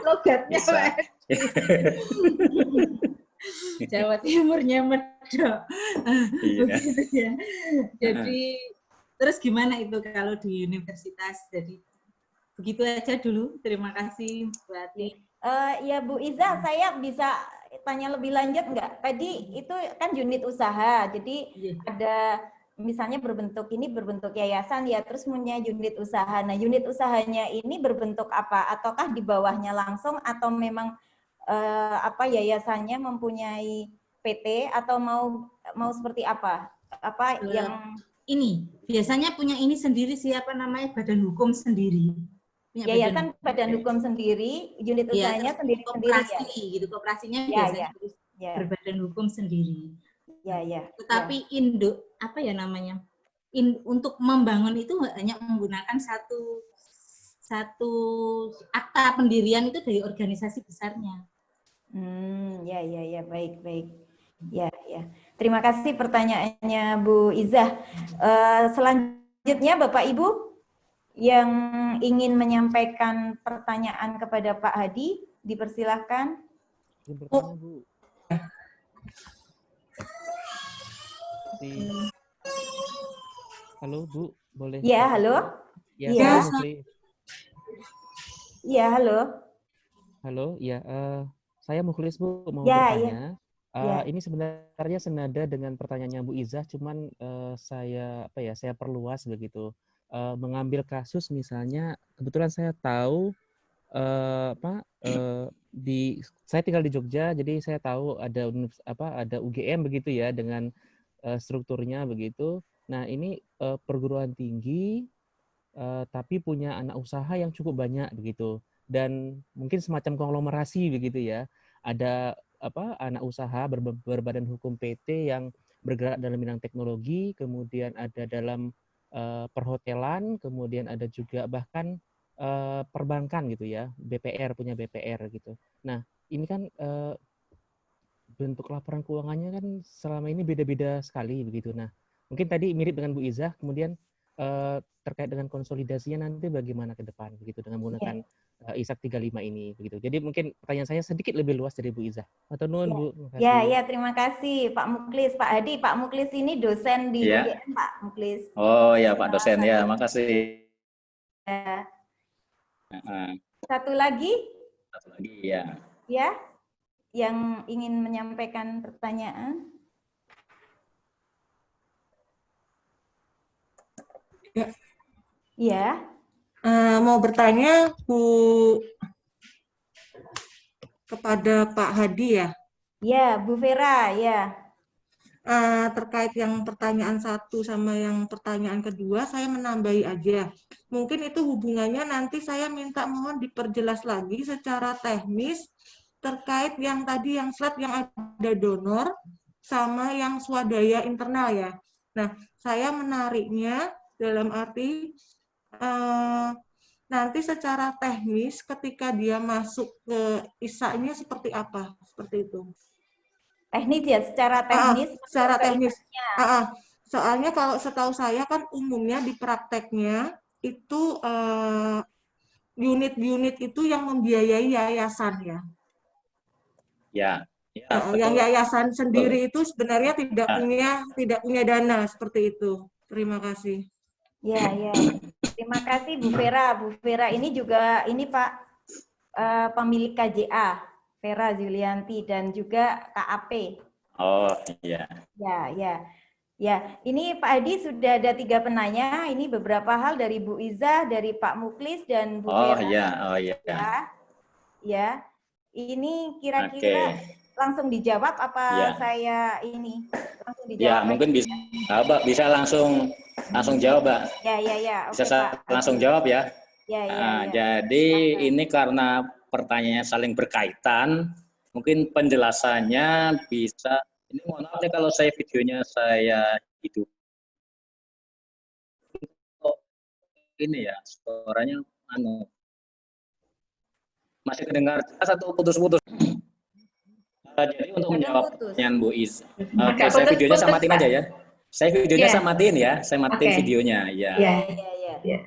Logatnya ISAK. Jawa Timurnya medok. Iya. Begitu ya. Jadi terus gimana itu kalau di universitas? Jadi begitu aja dulu. Terima kasih Bu Ati. Ya Bu Iza, saya bisa tanya lebih lanjut nggak? Tadi itu kan unit usaha, jadi ada misalnya berbentuk yayasan ya, terus punya unit usaha. Nah, unit usahanya ini berbentuk apa? Ataukah di bawahnya langsung atau memang yayasannya mempunyai PT atau mau seperti apa? Yang ini biasanya punya ini sendiri, siapa namanya, badan hukum sendiri. Yayasan badan hukum sendiri, unit usahanya sendiri-sendiri ya. Gitu, kooperasinya biasanya berbadan hukum sendiri. Ya. Tetapi untuk membangun itu hanya menggunakan satu akta pendirian itu dari organisasi besarnya. Ya, baik. Ya. Terima kasih pertanyaannya Bu Izah. Selanjutnya Bapak Ibu yang ingin menyampaikan pertanyaan kepada Pak Hadi, dipersilahkan. Bu. Halo Bu, boleh? Ya, halo. Ya, Iya, halo. Halo, ya. Saya Mukhlis Bu, mau bertanya. Ini sebenarnya senada dengan pertanyaannya Bu Izah, cuman saya perluas begitu. Mengambil kasus misalnya, kebetulan saya tahu di saya tinggal di Jogja, jadi saya tahu ada UGM begitu ya dengan strukturnya begitu. Nah, ini perguruan tinggi tapi punya anak usaha yang cukup banyak begitu. Dan mungkin semacam konglomerasi begitu ya. Ada anak usaha berbadan hukum PT yang bergerak dalam bidang teknologi, kemudian ada dalam perhotelan, kemudian ada juga bahkan perbankan gitu ya, BPR punya BPR gitu. Nah, ini kan bentuk laporan keuangannya kan selama ini beda-beda sekali begitu. Nah, mungkin tadi mirip dengan Bu Izah, kemudian terkait dengan konsolidasinya nanti bagaimana ke depan begitu dengan menggunakan ISAK 35 ini begitu. Jadi mungkin pertanyaan saya sedikit lebih luas dari Bu Izah. Atau nuhun Bu. Ya, terima kasih Pak Muklis, Pak Hadi. Pak Muklis ini dosen di UGM, Pak Muklis. Oh ya Pak dosen ya, makasih. Ya. Satu lagi? Satu lagi ya. Ya, yang ingin menyampaikan pertanyaan. Ya. Mau bertanya kepada Pak Hadi ya? Ya, Bu Vera, ya. Terkait yang pertanyaan 1 sama yang pertanyaan kedua, saya menambahi aja. Mungkin itu hubungannya nanti saya minta mohon diperjelas lagi secara teknis terkait yang tadi yang slide yang ada donor sama yang swadaya internal ya. Nah, saya menariknya dalam arti nanti secara teknis ketika dia masuk ke ISA-nya seperti apa? Seperti itu. Teknis ya, secara teknis. Secara teknis. Soalnya kalau setahu saya kan umumnya di prakteknya itu unit-unit itu yang membiayai yayasan ya. Ya. Yang yayasan sendiri itu sebenarnya tidak punya dana seperti itu. Terima kasih. Ya. Terima kasih Bu Vera. Bu Vera ini juga Pak pemilik KJA. Vera Zulianti dan juga KAP. Oh iya. Ya, ini Pak Hadi sudah ada 3 penanya. Ini beberapa hal dari Bu Izah, dari Pak Muklis dan Bu Vera. Oh iya. Ya. Ini kira-kira langsung dijawab apa saya ini langsung dijawab? Ya, mungkin bisa langsung jawab, Mbak. Ya. Bisa Pak. Langsung jawab ya. Ya. Jadi ini karena pertanyaannya saling berkaitan, mungkin penjelasannya bisa, ini mohon maaf kalau videonya saya hidup. Ini ya, suaranya masih kedengar jelas atau putus-putus? Jadi untuk menjawab pertanyaan Bu Iz, saya videonya saya matiin aja ya. Saya videonya saya matiin ya, saya matiin videonya ya. Iya.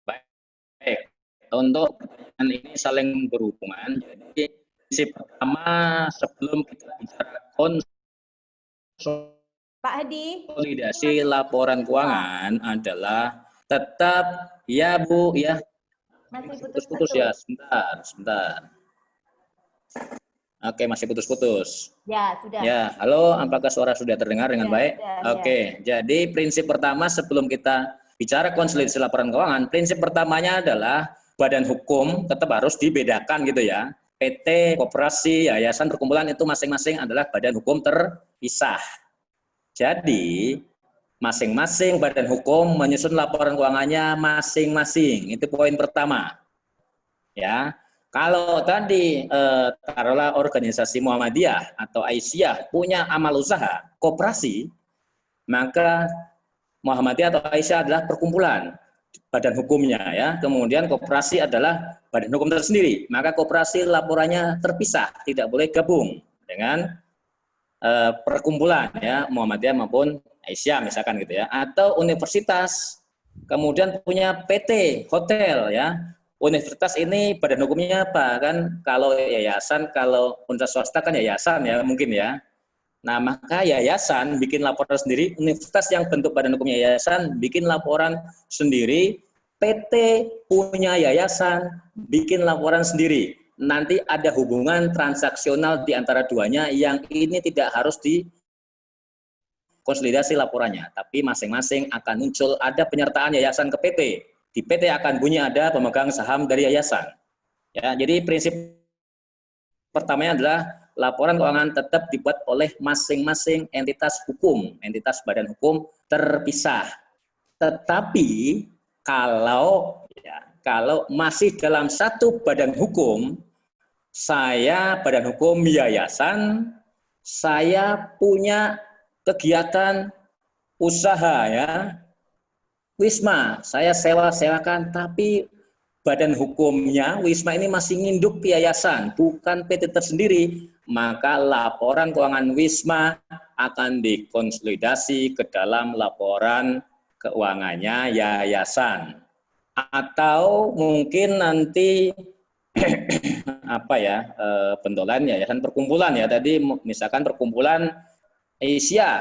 Baik, untuk pertanyaan ini saling berhubungan. Jadi prinsip pertama sebelum kita bicara konsolidasi laporan keuangan adalah tetap ya Bu ya. Masih putus-putus ya, sebentar. Oke, masih putus-putus. Ya, sudah. Ya, halo, apakah suara sudah terdengar dengan baik? Oke, jadi prinsip pertama sebelum kita bicara konsolidasi laporan keuangan, prinsip pertamanya adalah badan hukum tetap harus dibedakan gitu ya. PT, koperasi, yayasan, perkumpulan itu masing-masing adalah badan hukum terpisah. Jadi, masing-masing badan hukum menyusun laporan keuangannya masing-masing. Itu poin pertama. Ya. Kalau tadi taruhlah organisasi Muhammadiyah atau Aisyah punya amal usaha, koperasi, maka Muhammadiyah atau Aisyah adalah perkumpulan badan hukumnya ya. Kemudian koperasi adalah badan hukum tersendiri. Maka koperasi laporannya terpisah, tidak boleh gabung dengan perkumpulan ya, Muhammadiyah maupun Aisyah misalkan gitu ya. Atau universitas kemudian punya PT, hotel ya. Universitas ini badan hukumnya apa kan? Kalau yayasan, kalau universitas swasta kan yayasan ya mungkin ya. Nah maka yayasan bikin laporan sendiri, universitas yang bentuk badan hukumnya yayasan bikin laporan sendiri, PT punya yayasan bikin laporan sendiri. Nanti ada hubungan transaksional di antara duanya yang ini tidak harus dikonsolidasi laporannya, tapi masing-masing akan muncul ada penyertaan yayasan ke PT. di PT akan bunyi ada pemegang saham dari yayasan. Ya, jadi prinsip pertamanya adalah laporan keuangan tetap dibuat oleh masing-masing entitas hukum, entitas badan hukum terpisah. Tetapi kalau masih dalam satu badan hukum, saya badan hukum yayasan, saya punya kegiatan usaha ya, Wisma, saya sewa-sewakan, tapi badan hukumnya Wisma ini masih nginduk yayasan, bukan PT tersendiri, maka laporan keuangan Wisma akan dikonsolidasi ke dalam laporan keuangannya yayasan. Atau mungkin nanti bentolan yayasan perkumpulan ya, tadi misalkan perkumpulan Asia.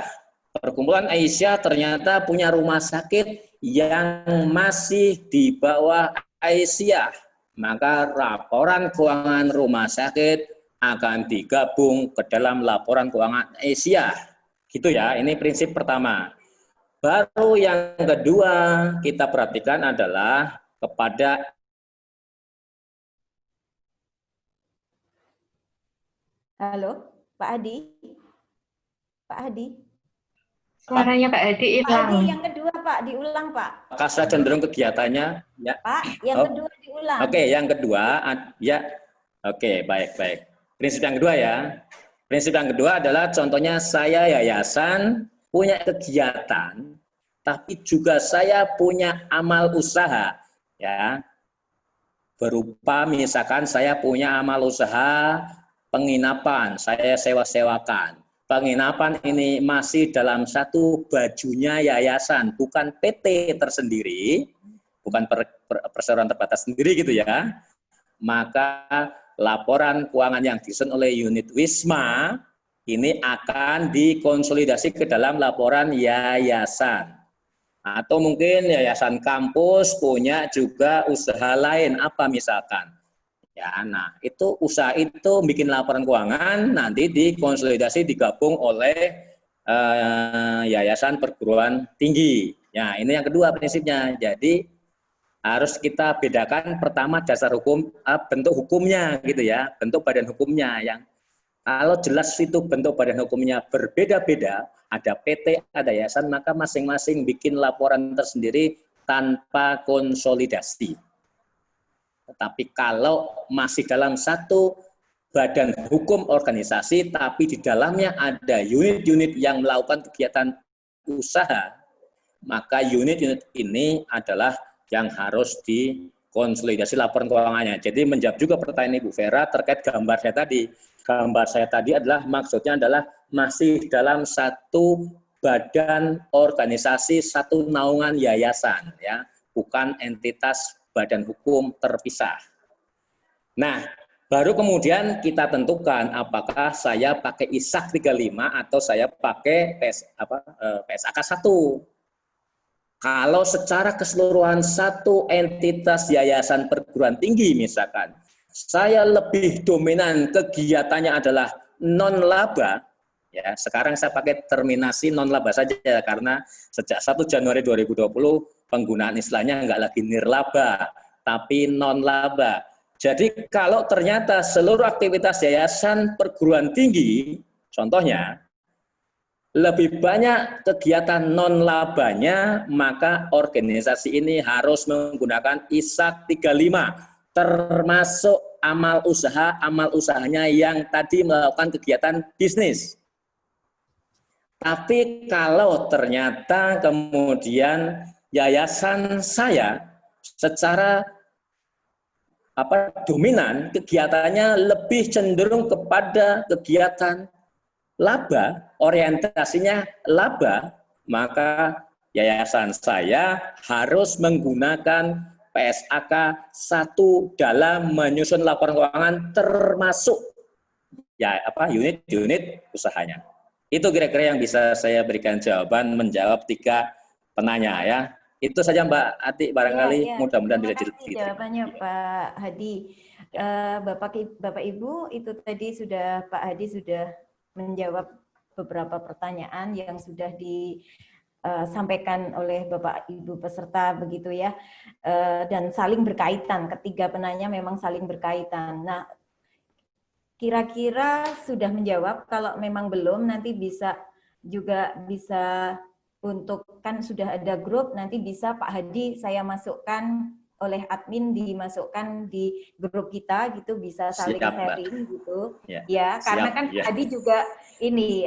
Perkumpulan Aisyah ternyata punya rumah sakit yang masih di bawah Aisyah. Maka laporan keuangan rumah sakit akan digabung ke dalam laporan keuangan Aisyah. Gitu ya, ini prinsip pertama. Baru yang kedua kita perhatikan adalah kepada Halo, Pak Adi. Pak Adi. Suaranya Pak Adi Pak hilang. Adi, yang kedua Pak, diulang Pak. apakah saya cenderung kegiatannya ya. Pak, yang kedua diulang. Oke, yang kedua ya. Oke, baik. Prinsip yang kedua ya. Prinsip yang kedua adalah contohnya saya yayasan punya kegiatan, tapi juga saya punya amal usaha ya. Berupa misalkan saya punya amal usaha penginapan, saya sewa-sewakan. Penginapan ini masih dalam satu bajunya yayasan, bukan PT tersendiri, bukan perseroan terbatas sendiri gitu ya. Maka laporan keuangan yang disusun oleh unit Wisma ini akan dikonsolidasi ke dalam laporan yayasan. Atau mungkin yayasan kampus punya juga usaha lain, apa misalkan. Ya, nah itu usaha itu bikin laporan keuangan nanti dikonsolidasi digabung oleh yayasan perguruan tinggi. Ya, ini yang kedua prinsipnya. Jadi harus kita bedakan pertama dasar hukum, bentuk hukumnya gitu ya, bentuk badan hukumnya yang kalau jelas itu bentuk badan hukumnya berbeda-beda, ada PT, ada yayasan, maka masing-masing bikin laporan tersendiri tanpa konsolidasi. Tetapi kalau masih dalam satu badan hukum organisasi, tapi di dalamnya ada unit-unit yang melakukan kegiatan usaha, maka unit-unit ini adalah yang harus dikonsolidasi laporan keuangannya. Jadi menjawab juga pertanyaan Ibu Vera terkait gambar saya tadi. Gambar saya tadi adalah maksudnya adalah masih dalam satu badan organisasi, satu naungan yayasan, ya, bukan entitas badan hukum terpisah. Nah, baru kemudian kita tentukan apakah saya pakai ISAK 35 atau saya pakai PSAK 1. Kalau secara keseluruhan satu entitas yayasan perguruan tinggi misalkan, saya lebih dominan kegiatannya adalah non-laba, ya, sekarang saya pakai terminasi non-laba saja karena sejak 1 Januari 2020 penggunaan istilahnya enggak lagi nirlaba, tapi non-laba. Jadi kalau ternyata seluruh aktivitas yayasan perguruan tinggi, contohnya, lebih banyak kegiatan non-labanya, maka organisasi ini harus menggunakan ISAK 35, termasuk amal usahanya yang tadi melakukan kegiatan bisnis. Tapi kalau ternyata kemudian yayasan saya secara dominan kegiatannya lebih cenderung kepada kegiatan laba, orientasinya laba, maka yayasan saya harus menggunakan PSAK 1 dalam menyusun laporan keuangan termasuk ya unit-unit usahanya. Itu kira-kira yang bisa saya berikan jawaban menjawab 3 penanya ya. Itu saja Mbak Ati barangkali mudah-mudahan bisa diterima. Jawabannya Pak Hadi. Bapak Ibu itu tadi Pak Hadi sudah menjawab beberapa pertanyaan yang sudah sampaikan oleh Bapak Ibu peserta begitu ya, dan saling berkaitan, ketiga penanya memang saling berkaitan. Nah, kira-kira sudah menjawab, kalau memang belum nanti bisa untuk, kan sudah ada grup, nanti bisa Pak Hadi saya masukkan oleh admin, dimasukkan di grup kita gitu, bisa saling Siap, Mbak. sharing gitu. Ya, Ya, karena siap, kan ya. tadi juga ini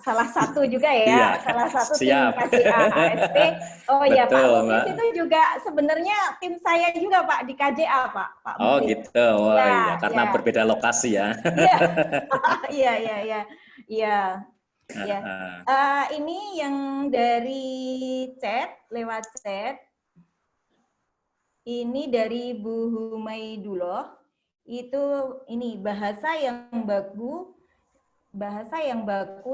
salah satu juga ya, Iya, salah satu tim siap. KJA ASP. Oh iya Pak Betul, Mukhlis Mbak. itu juga sebenarnya tim saya juga Pak di KJA Pak Oh Mukhlis. gitu, wah Ya, iya, karena ya. berbeda lokasi ya. Iya, iya. Ini yang dari lewat chat. Ini dari Bu Humaiduloh. Itu ini bahasa yang baku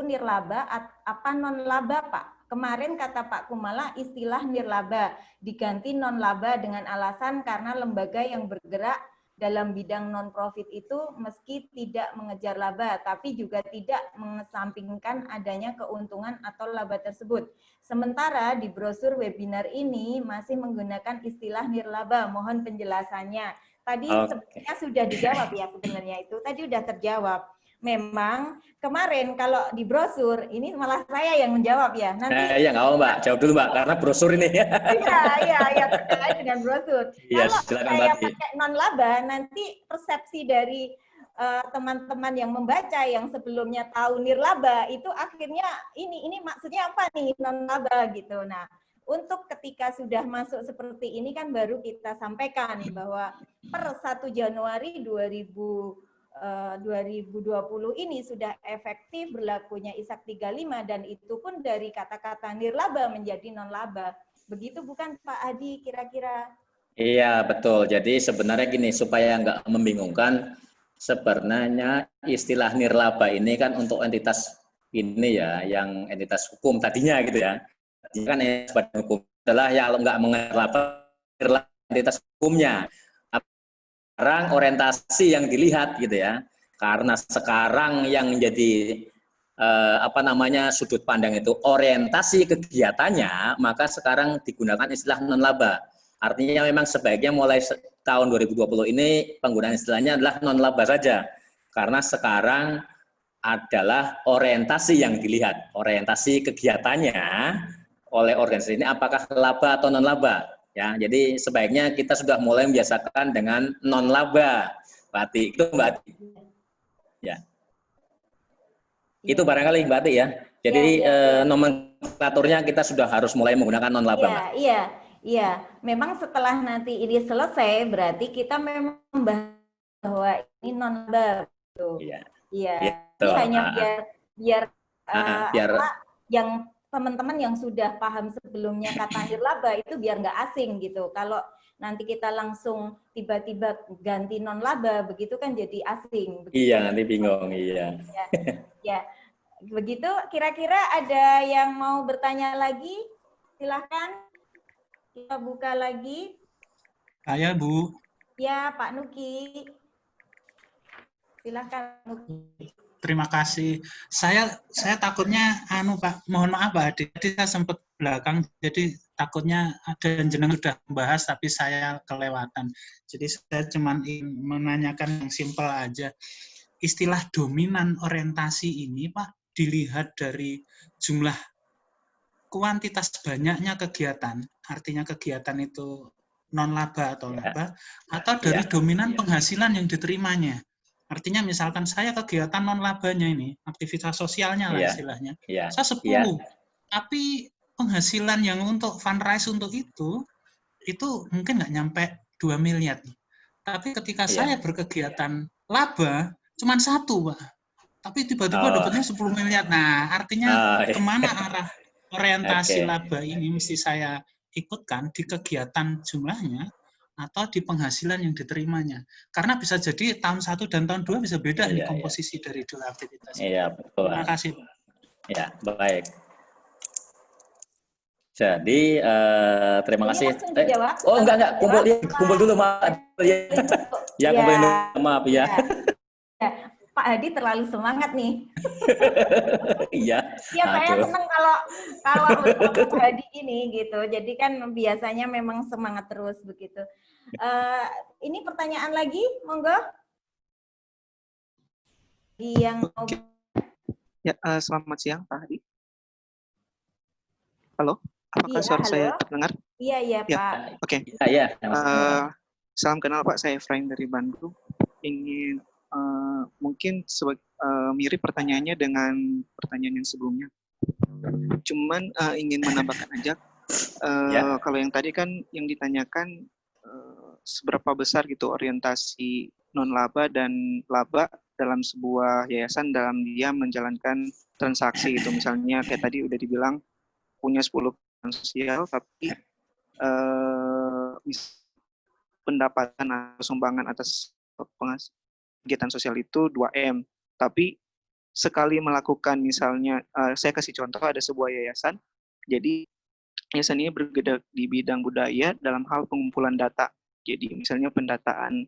nirlaba apa non laba Pak? Kemarin kata Pak Kumala istilah nirlaba diganti non laba dengan alasan karena lembaga yang bergerak dalam bidang non-profit itu meski tidak mengejar laba, tapi juga tidak mengesampingkan adanya keuntungan atau laba tersebut. Sementara di brosur webinar ini masih menggunakan istilah nirlaba. Mohon penjelasannya. Tadi sebenarnya sudah dijawab ya sebenarnya itu. Tadi sudah terjawab. Memang kemarin kalau di brosur, ini malah saya yang menjawab ya. Nanti ya nggak apa Mbak, jawab dulu Mbak, karena brosur ini. Iya, terkait dengan brosur. Iya, Kalau silakan saya Mbak. pakai non laba, nanti persepsi dari teman-teman yang membaca yang sebelumnya tahu nirlaba itu akhirnya ini maksudnya apa nih non laba gitu. Nah, untuk ketika sudah masuk seperti ini kan baru kita sampaikan bahwa per 1 Januari 2020 ini sudah efektif berlakunya ISAK 35 dan itu pun dari kata-kata nirlaba menjadi non laba. Begitu bukan Pak Hadi kira-kira? Iya betul. Jadi sebenarnya gini, supaya nggak membingungkan, sebenarnya istilah nirlaba ini kan untuk entitas ini ya, yang entitas hukum tadinya gitu ya. Tadinya kan entitas badan hukum adalah yang nggak mengerlaba entitas hukumnya. Sekarang orientasi yang dilihat gitu ya, karena sekarang yang menjadi sudut pandang itu orientasi kegiatannya, maka sekarang digunakan istilah non laba. Artinya memang sebaiknya mulai tahun 2020 ini penggunaan istilahnya adalah non laba saja, karena sekarang adalah orientasi yang dilihat, orientasi kegiatannya oleh organisasi ini apakah laba atau non laba. Ya, jadi sebaiknya kita sudah mulai membiasakan dengan non laba, Mbak Ati. Itu Mbak Ati. Ya. Itu barangkali Mbak Ati ya. Jadi nomenklaturnya kita sudah harus mulai menggunakan non laba, Mbak. Iya. Memang setelah nanti ini selesai berarti kita memang membahas bahwa ini non laba. Iya. Ini hanya biar yang teman-teman yang sudah paham sebelumnya kata nirlaba itu biar nggak asing gitu. Kalau nanti kita langsung tiba-tiba ganti non laba begitu kan jadi asing. Begitu. Iya, nanti bingung. Iya. Ya. Begitu. Kira-kira ada yang mau bertanya lagi? Silahkan. Kita buka lagi. Saya Bu. Ya, Pak Nuki. Silahkan Nuki. Terima kasih. Saya takutnya Pak, mohon maaf Pak Hadi, tadi saya sempat belakang, jadi takutnya ada jenengan sudah membahas tapi saya kelewatan. Jadi saya cuma ingin menanyakan yang simpel aja. Istilah dominan orientasi ini Pak dilihat dari jumlah kuantitas banyaknya kegiatan, artinya kegiatan itu non laba atau laba, atau dari dominan penghasilan yang diterimanya. Artinya misalkan saya kegiatan non labanya ini, aktivitas sosialnya lah istilahnya, saya 10, tapi penghasilan yang untuk fundraise untuk itu mungkin nggak nyampe 2 miliar. Tapi ketika saya berkegiatan laba, cuma 1 Pak, tapi tiba-tiba dapatnya 10 miliar. Nah, artinya kemana arah orientasi laba ini mesti saya ikutkan di kegiatan jumlahnya, atau di penghasilan yang diterimanya. Karena bisa jadi tahun 1 dan tahun 2 bisa beda nih komposisi dari dua aktivitas. Iya, betul. Terima kasih, Pak. Ya, baik. Jadi, terima kasih. Enggak. Kumpul dulu, Mbak. Ya, kumpulin dulu, maaf ya. Pak Hadi terlalu semangat nih. Iya. Iya, saya Aduh. senang kalau bersama Pak Hadi ini gitu. Jadi kan biasanya memang semangat terus begitu. Ini pertanyaan lagi, monggo. Yang mau... Ya, selamat siang Pak Hadi. Halo, apakah Iya, suara halo. saya terdengar? Iya, Ya, Pak. oke. Iya. Salam kenal Pak, saya Efraim dari Bandung. Ingin mungkin mirip pertanyaannya dengan pertanyaan yang sebelumnya. Cuman ingin menambahkan aja. Kalau yang tadi kan yang ditanyakan seberapa besar gitu orientasi non-laba dan laba dalam sebuah yayasan dalam dia menjalankan transaksi itu. Misalnya kayak tadi udah dibilang punya 10 sosial tapi pendapatan atau sumbangan atas kegiatan sosial itu 2M. Tapi sekali melakukan misalnya, saya kasih contoh ada sebuah yayasan, jadi yayasan ini bergerak di bidang budaya dalam hal pengumpulan data. Jadi misalnya pendataan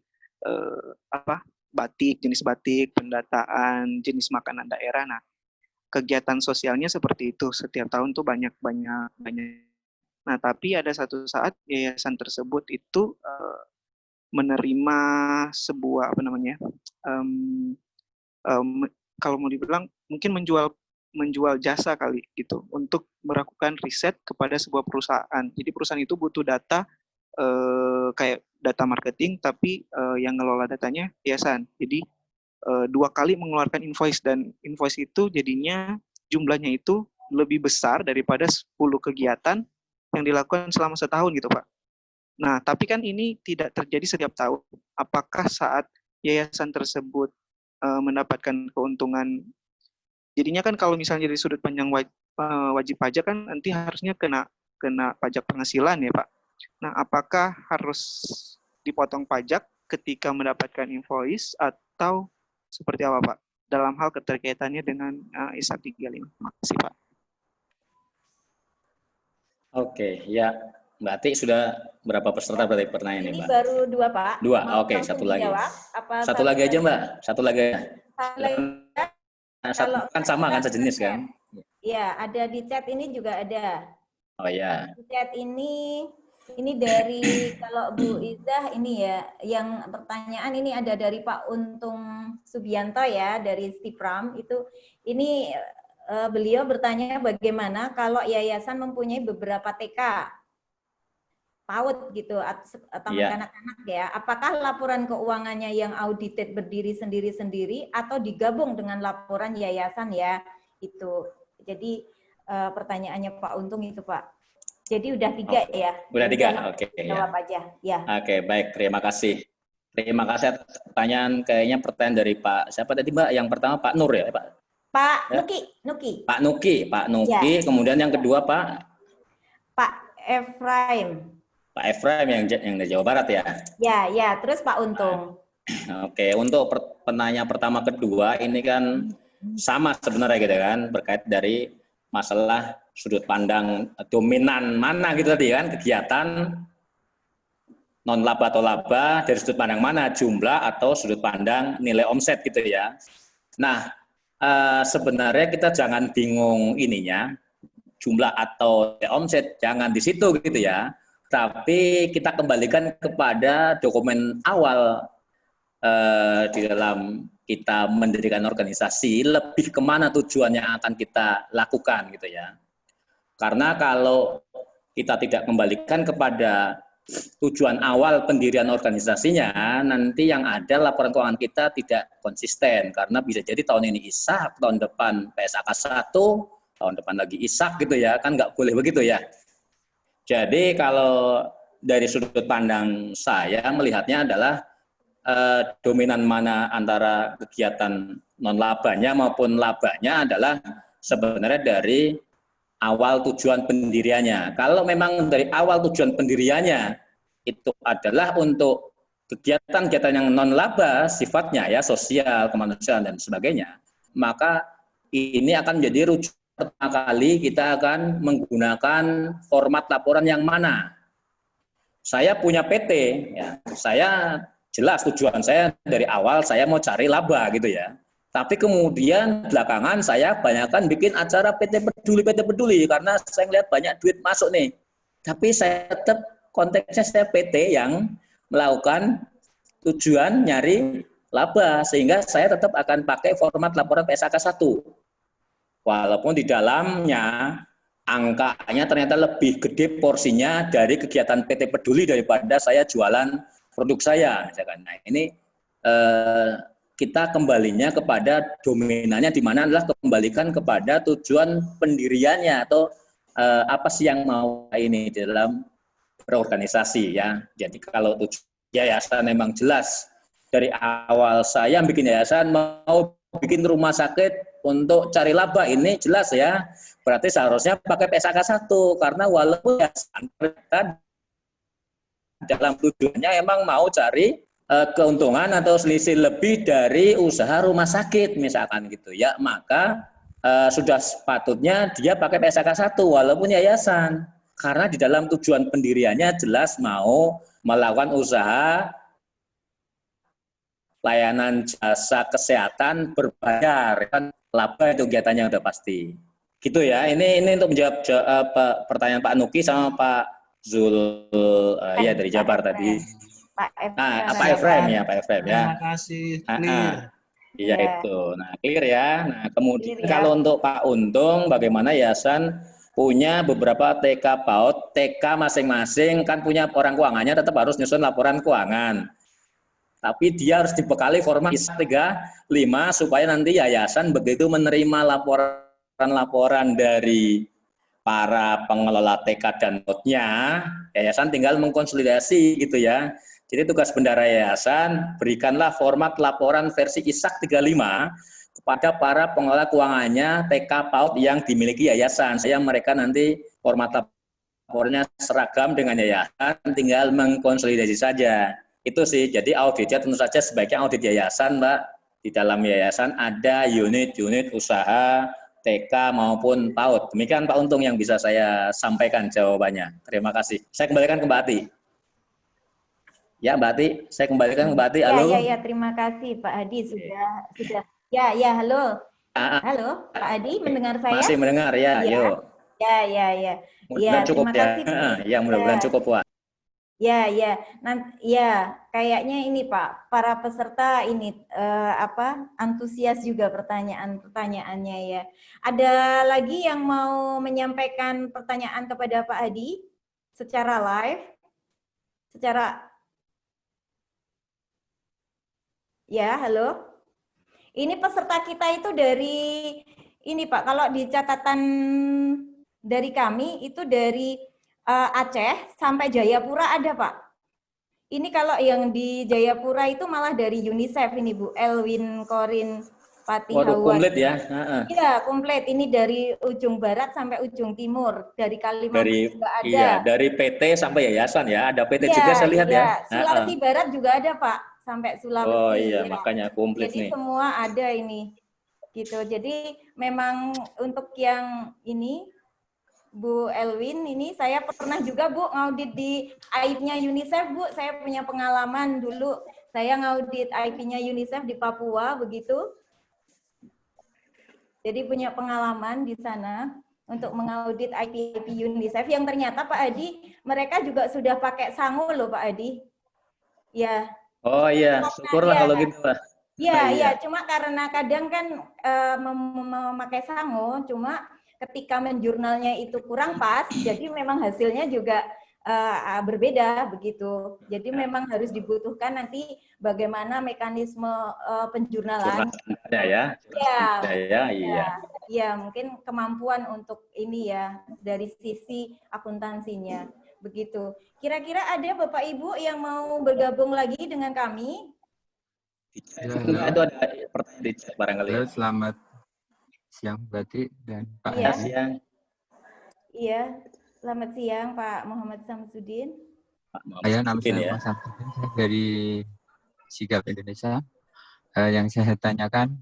batik, jenis batik, pendataan jenis makanan daerah. Nah, kegiatan sosialnya seperti itu setiap tahun tuh banyak. Nah, tapi ada satu saat yayasan tersebut itu menerima sebuah kalau mau dibilang mungkin menjual jasa kali gitu untuk melakukan riset kepada sebuah perusahaan. Jadi perusahaan itu butuh data kayak data marketing, tapi yang ngelola datanya yayasan. Jadi 2 kali mengeluarkan invoice dan invoice itu jadinya jumlahnya itu lebih besar daripada 10 kegiatan yang dilakukan selama setahun gitu Pak. Nah, tapi kan ini tidak terjadi setiap tahun. Apakah saat yayasan tersebut mendapatkan keuntungan, jadinya kan kalau misalnya dari sudut pandang wajib pajak kan nanti harusnya kena pajak penghasilan ya Pak. Nah, apakah harus dipotong pajak ketika mendapatkan invoice atau seperti apa Pak? Dalam hal keterkaitannya dengan ISAK 35. Terima kasih Pak. Oke, ya. Mbak Ati sudah berapa peserta berarti pertanyaan ini, Ini Mbak? baru 2, Pak. 2, Mau oke, langsung satu lagi. dijawab, apa Satu lagi aja, Mbak. Satu lagi. Kalau Kan sama kan, sejenis kan? Iya, ada di chat ini juga ada. Oh ya. Di chat ini dari kalau Bu Izah ini ya, yang pertanyaan ini ada dari Pak Untung Subianto ya, dari Stipram itu. Ini beliau bertanya bagaimana kalau yayasan mempunyai beberapa TK PAUD gitu atau anak-anak ya, apakah laporan keuangannya yang audited berdiri sendiri-sendiri atau digabung dengan laporan yayasan ya itu. Jadi pertanyaannya Pak Untung itu Pak. Jadi udah 3 ya. Udah 3, oke. Jawab aja ya. Oke, baik, terima kasih. Terima kasih atas pertanyaan, kayaknya pertanyaan dari Pak siapa tadi Mbak? Yang pertama Pak Nur ya Pak? Pak ya? Nuki. Pak Nuki, ya. Kemudian yang kedua Pak Efraim. Pak Efraim yang dari Jawa Barat ya? Ya, terus Pak Untung. Oke, untuk penanya pertama kedua ini kan sama sebenarnya gitu kan, berkait dari masalah sudut pandang dominan mana gitu tadi kan, kegiatan non laba atau laba dari sudut pandang mana, jumlah atau sudut pandang nilai omset gitu ya. Nah, sebenarnya kita jangan bingung ininya, jumlah atau nilai omset, jangan di situ gitu ya. Tapi kita kembalikan kepada dokumen awal di dalam kita mendirikan organisasi, lebih kemana tujuan yang akan kita lakukan gitu ya. Karena kalau kita tidak kembalikan kepada tujuan awal pendirian organisasinya, nanti yang ada laporan keuangan kita tidak konsisten. Karena bisa jadi tahun ini ISAK, tahun depan PSAK 1, tahun depan lagi ISAK gitu ya, kan nggak boleh begitu ya. Jadi kalau dari sudut pandang saya melihatnya adalah dominan mana antara kegiatan non-labanya maupun labanya adalah sebenarnya dari awal tujuan pendiriannya. Kalau memang dari awal tujuan pendiriannya itu adalah untuk kegiatan-kegiatan yang non-laba sifatnya ya, sosial, kemanusiaan dan sebagainya, maka ini akan menjadi rujukan pertama kali kita akan menggunakan format laporan yang mana. Saya punya PT, ya, saya jelas tujuan saya dari awal saya mau cari laba gitu ya. Tapi kemudian belakangan saya banyakkan bikin acara PT Peduli karena saya lihat banyak duit masuk nih. Tapi saya tetap konteksnya saya PT yang melakukan tujuan nyari laba, sehingga saya tetap akan pakai format laporan PSAK 1. Walaupun di dalamnya angkanya ternyata lebih gede porsinya dari kegiatan PT Peduli daripada saya jualan produk saya. Nah, ini kita kembalinya kepada dominannya di mana adalah kembalikan kepada tujuan pendiriannya atau apa sih yang mau ini di dalam berorganisasi ya. Jadi kalau tujuan yayasan memang jelas dari awal saya bikin yayasan mau bikin rumah sakit untuk cari laba, ini jelas ya. Berarti seharusnya pakai PSAK 1 karena walaupun yayasan dalam tujuannya emang mau cari keuntungan atau selisih lebih dari usaha rumah sakit misalkan gitu ya, maka sudah sepatutnya dia pakai PSAK 1 walaupun yayasan, karena di dalam tujuan pendiriannya jelas mau melakukan usaha layanan jasa kesehatan berbayar, kan laba itu kegiatannya udah pasti gitu ya. Ini untuk menjawab pertanyaan Pak Nuki sama Pak Zul ya dari Jabar tadi. Pak Efrem ya. Terima kasih. Clear. Iya itu. Nah, clear ya. Nah, kemudian kalau untuk Pak Untung, bagaimana yayasan punya beberapa TK PAUD, TK masing-masing kan punya orang keuangannya, tetap harus nyusun laporan keuangan. Tapi dia harus dibekali format ISAK 35 supaya nanti yayasan begitu menerima laporan dari para pengelola TK dan PAUD-nya, yayasan tinggal mengkonsolidasi gitu ya. Jadi tugas bendara yayasan, berikanlah format laporan versi ISAK 35 kepada para pengelola keuangannya TK PAUD yang dimiliki yayasan. Mereka nanti format laporannya seragam dengan yayasan, tinggal mengkonsolidasi saja. Itu sih, jadi auditnya tentu saja sebaiknya audit yayasan, Mbak. Di dalam yayasan ada unit-unit usaha TK maupun PAUD. Demikian Pak Untung yang bisa saya sampaikan jawabannya. Terima kasih. Saya kembalikan ke Mbak Ati. Ya, Mbak Ati, saya kembalikan ke Mbak Ati. Halo. Ya, terima kasih Pak Hadi sudah. Ya, halo. Halo, Pak Hadi mendengar saya? Masih mendengar ya, yuk. Ya. Mudah-mudahan cukup terima kasih. Ya, mudah-mudahan cukup, Pak. Ya, kayaknya ini Pak, para peserta ini antusias juga pertanyaannya ya. Ada lagi yang mau menyampaikan pertanyaan kepada Pak Hadi secara live? Ya, halo. Ini peserta kita itu dari ini Pak, kalau di catatan dari kami itu dari Aceh sampai Jayapura ada Pak. Ini kalau yang di Jayapura itu malah dari UNICEF ini Bu, Elwin Korin Patihawan. Komplit ya? Iya, komplit. Ini dari ujung barat sampai ujung timur. Dari Kalimantan juga ada. Iya, dari PT sampai yayasan ya. Ada PT juga saya lihat ya. Sulawesi Barat juga ada Pak, sampai Sulawesi. Oh iya, makanya komplit nih. Jadi semua ada ini. Gitu. Jadi memang untuk yang ini Bu Elwin, ini saya pernah juga Bu ngaudit di IP-nya UNICEF Bu, saya punya pengalaman dulu, saya ngaudit IP-nya UNICEF di Papua begitu. Jadi punya pengalaman di sana untuk mengaudit IP UNICEF yang ternyata Pak Adi, mereka juga sudah pakai sangu loh Pak Adi. Ya. Oh iya, syukurlah kalau gitu Pak. Iya, cuma karena kadang kan memakai sangu, cuma ketika menjurnalnya itu kurang pas, jadi memang hasilnya juga berbeda begitu. Jadi memang harus dibutuhkan nanti bagaimana mekanisme penjurnalan. Iya, mungkin kemampuan untuk ini ya dari sisi akuntansinya begitu. Kira-kira ada Bapak Ibu yang mau bergabung lagi dengan kami? Itu ada pertanyaan di chat barangkali. Halo, selamat siang berarti dan Pak siang. Iya, selamat siang Pak Muhammad Samsudin. Saya nama saya Mas Samsudin, saya dari Sigap Indonesia. Yang saya tanyakan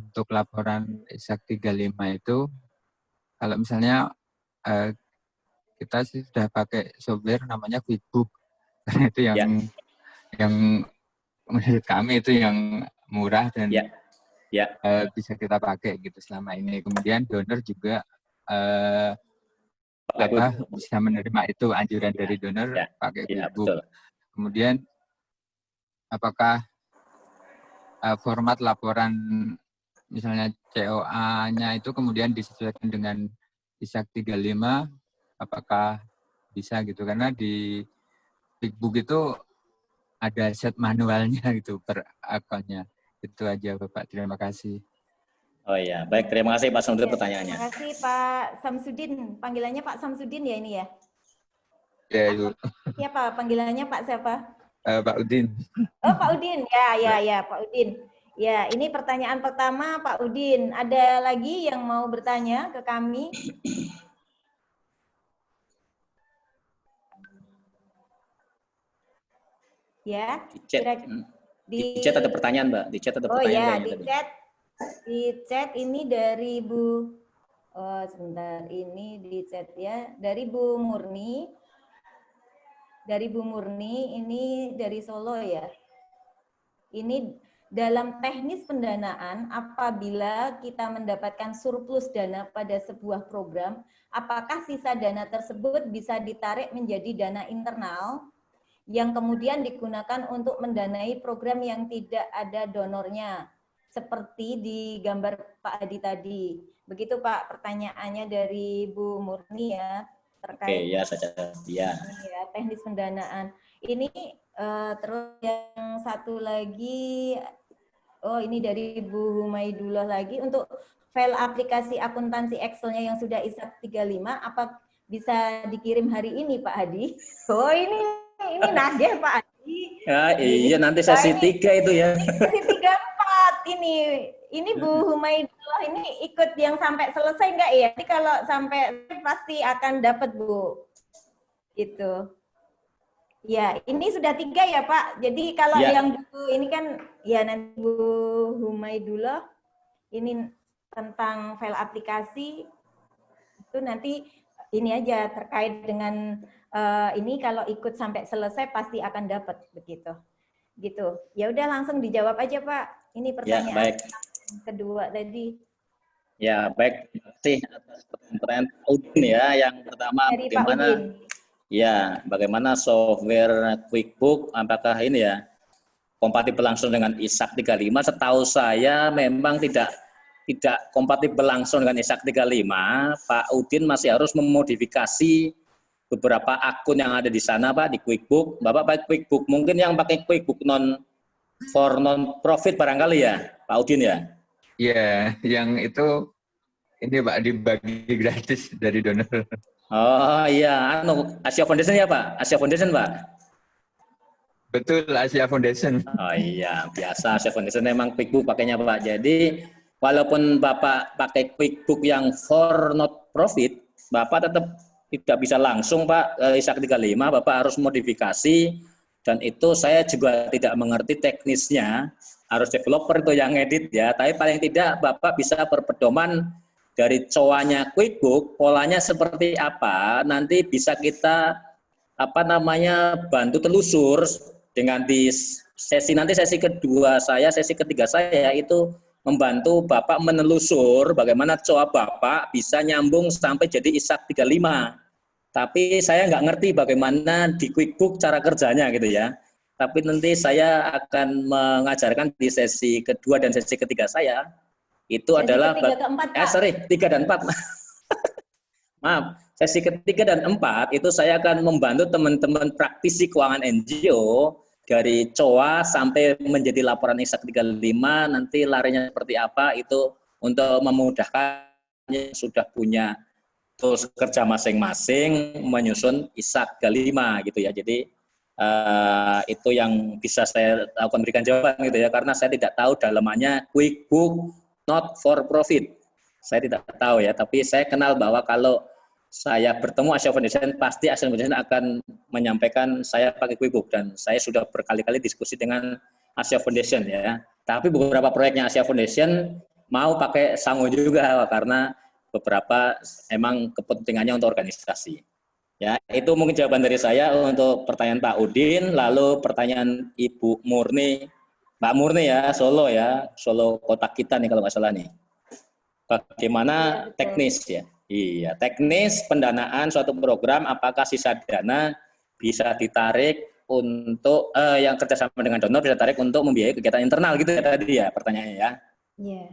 untuk laporan ISAK 35 itu, kalau misalnya kita sudah pakai software namanya QuickBook, karena itu yang menurut kami itu yang murah dan Ya. bisa kita pakai gitu selama ini. Kemudian donor juga bisa menerima itu anjuran dari donor pakai QuickBook. Betul. Kemudian apakah format laporan misalnya COA-nya itu kemudian disesuaikan dengan ISAK 35, apakah bisa gitu? Karena di QuickBook itu ada set manualnya gitu per akunnya. Itu aja Bapak, terima kasih. Oh iya, baik, terima kasih Pak Samsudin pertanyaannya. Terima kasih Pak Samsudin. Panggilannya Pak Samsudin ya ini ya? Ya, Ibu. Siapa panggilannya Pak siapa? Pak Udin. Oh Pak Udin, ya Pak Udin. Ya, ini pertanyaan pertama Pak Udin. Ada lagi yang mau bertanya ke kami? Ya, di chat ada pertanyaan, Mbak. Di chat ada pertanyaan. Oh ya, di chat ini dari Bu, sebentar, ini di chat ya, dari Bu Murni. Dari Bu Murni, ini dari Solo ya. Ini dalam teknis pendanaan, apabila kita mendapatkan surplus dana pada sebuah program, apakah sisa dana tersebut bisa ditarik menjadi dana internal yang kemudian digunakan untuk mendanai program yang tidak ada donornya, seperti di gambar Pak Adi tadi. Begitu Pak pertanyaannya dari Bu Murni ya, terkait ya, teknis pendanaan. Ini terus yang satu lagi, ini dari Bu Humaidullah lagi, untuk file aplikasi akuntansi Excel-nya yang sudah ISAK 35, apa bisa dikirim hari ini Pak Hadi? Oh ini nagih Pak Hadi. Ya, iya nanti sesi 3 itu ya. Sesi 3-4 ini Bu Humaidullah ini ikut yang sampai selesai enggak ya? Jadi kalau sampai pasti akan dapat Bu. Gitu. Ya, ini sudah 3 ya Pak. Jadi kalau yang Bu ini kan ya nanti Bu Humaidullah ini tentang file aplikasi itu nanti ini aja terkait dengan ini kalau ikut sampai selesai pasti akan dapat begitu. Gitu. Ya udah langsung dijawab aja Pak. Ini pertanyaan kedua tadi. Ya, baik. Terima kasih atas pertanyaan Udin ya. Yang pertama dari bagaimana bagaimana software QuickBook apakah ini ya kompatibel langsung dengan ISAK 35? Setahu saya memang tidak kompatibel langsung dengan ISAK 35. Pak Udin masih harus memodifikasi beberapa akun yang ada di sana Pak, di QuickBook. Bapak pakai QuickBook, mungkin yang pakai QuickBook for non-profit barangkali ya, Pak Udin ya? Iya, yang itu ini Pak dibagi gratis dari donor. Oh iya, Asia Foundation ya Pak? Asia Foundation Pak? Betul, Asia Foundation. Oh iya, biasa Asia Foundation memang QuickBook pakainya Pak. Jadi walaupun Bapak pakai QuickBook yang for not profit, Bapak tetap tidak bisa langsung Pak ISAK 35, Bapak harus modifikasi, dan itu saya juga tidak mengerti teknisnya, harus developer itu yang edit ya, tapi paling tidak Bapak bisa berpedoman dari COA-nya QuickBook, polanya seperti apa, nanti bisa kita bantu telusur dengan di sesi kedua saya, sesi ketiga saya itu membantu Bapak menelusur bagaimana COA Bapak bisa nyambung sampai jadi ISAK 35. Tapi saya nggak ngerti bagaimana di QuickBook cara kerjanya gitu ya. Tapi nanti saya akan mengajarkan di sesi kedua dan sesi ketiga saya. Itu sesi adalah 3 dan 4. Maaf, sesi ketiga dan 4 itu saya akan membantu teman-teman praktisi keuangan NGO dari COA sampai menjadi laporan ISAK 35, nanti larinya seperti apa itu untuk memudahkan yang sudah punya tools kerja masing-masing menyusun ISAK 35 gitu ya. Jadi itu yang bisa saya lakukan, berikan jawaban gitu ya, karena saya tidak tahu dalamannya QuickBook not for profit. Saya tidak tahu ya, tapi saya kenal bahwa kalau saya bertemu Asia Foundation, pasti Asia Foundation akan menyampaikan saya pakai QuickBook, dan saya sudah berkali-kali diskusi dengan Asia Foundation ya. Tapi beberapa proyeknya Asia Foundation mau pakai Sango juga karena beberapa emang kepentingannya untuk organisasi. Ya, itu mungkin jawaban dari saya untuk pertanyaan Pak Udin. Lalu pertanyaan Ibu Murni Mbak Murni ya, Solo ya, Solo kota kita nih kalau nggak salah nih. Bagaimana Iya, betul. teknis ya? Iya, teknis pendanaan suatu program, apakah sisa dana bisa ditarik untuk yang kerjasama dengan donor bisa tarik untuk membiayai kegiatan internal gitu ya tadi ya pertanyaannya ya. Iya.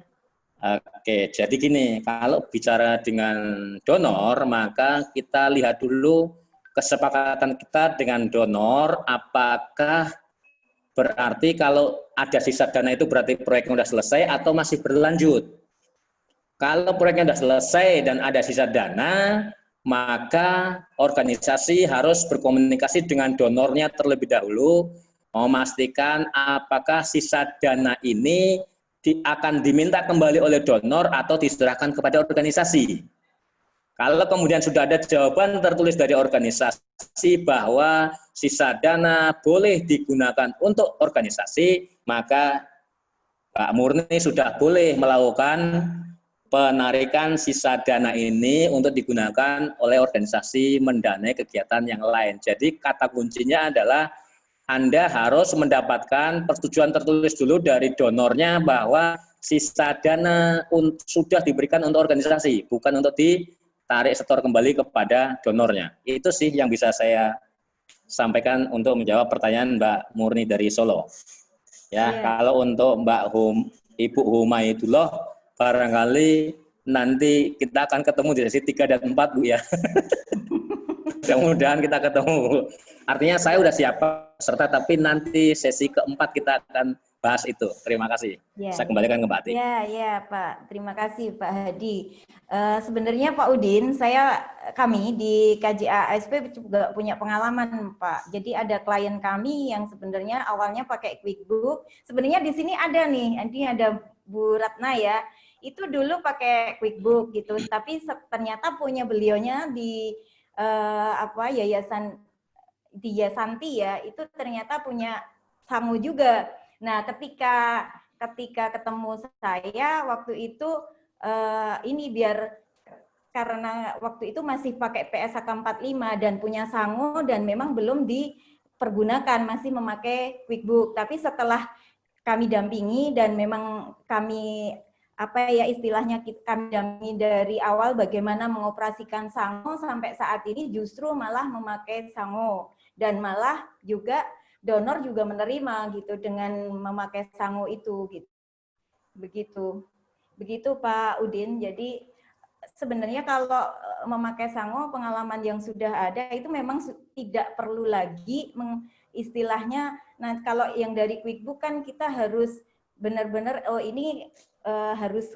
Oke, jadi gini, kalau bicara dengan donor, maka kita lihat dulu kesepakatan kita dengan donor, apakah berarti kalau ada sisa dana itu berarti proyeknya sudah selesai atau masih berlanjut. Kalau proyeknya sudah selesai dan ada sisa dana, maka organisasi harus berkomunikasi dengan donornya terlebih dahulu, memastikan apakah sisa dana ini akan diminta kembali oleh donor atau diserahkan kepada organisasi. Kalau kemudian sudah ada jawaban tertulis dari organisasi bahwa sisa dana boleh digunakan untuk organisasi, maka Pak Murni sudah boleh melakukan penarikan sisa dana ini untuk digunakan oleh organisasi mendanai kegiatan yang lain. Jadi kata kuncinya adalah Anda harus mendapatkan persetujuan tertulis dulu dari donornya bahwa sisa dana sudah diberikan untuk organisasi, bukan untuk ditarik setor kembali kepada donornya. Itu sih yang bisa saya sampaikan untuk menjawab pertanyaan Mbak Murni dari Solo. Ya, kalau untuk Ibu Humaidullah, barangkali nanti kita akan ketemu di sesi 3 dan 4, Bu ya. Mudah-mudahan kita ketemu. Artinya saya sudah siap peserta, tapi nanti sesi keempat kita akan bahas itu. Terima kasih. Ya, saya kembalikan ke Mbak Ati. Ya, Pak. Terima kasih Pak Hadi. Sebenarnya Pak Udin, kami di KJA ASP juga punya pengalaman Pak. Jadi ada klien kami yang sebenarnya awalnya pakai QuickBook. Sebenarnya di sini ada nih, ini ada Bu Ratna ya. Itu dulu pakai QuickBook gitu, tapi ternyata punya beliaunya di yayasan Santi ya, itu ternyata punya sangu juga. Nah, ketika ketemu saya waktu itu karena waktu itu masih pakai PSAK 45 dan punya sangu dan memang belum dipergunakan, masih memakai QuickBook. Tapi setelah kami dampingi dan memang kami istilahnya kami dampingi dari awal bagaimana mengoperasikan sangu sampai saat ini justru malah memakai sangu dan malah juga donor juga menerima gitu dengan memakai sangu itu gitu. Begitu Pak Udin. Jadi sebenarnya kalau memakai sangu pengalaman yang sudah ada itu memang tidak perlu lagi istilahnya. Nah, kalau yang dari QuickBook kan kita harus benar-benar ini harus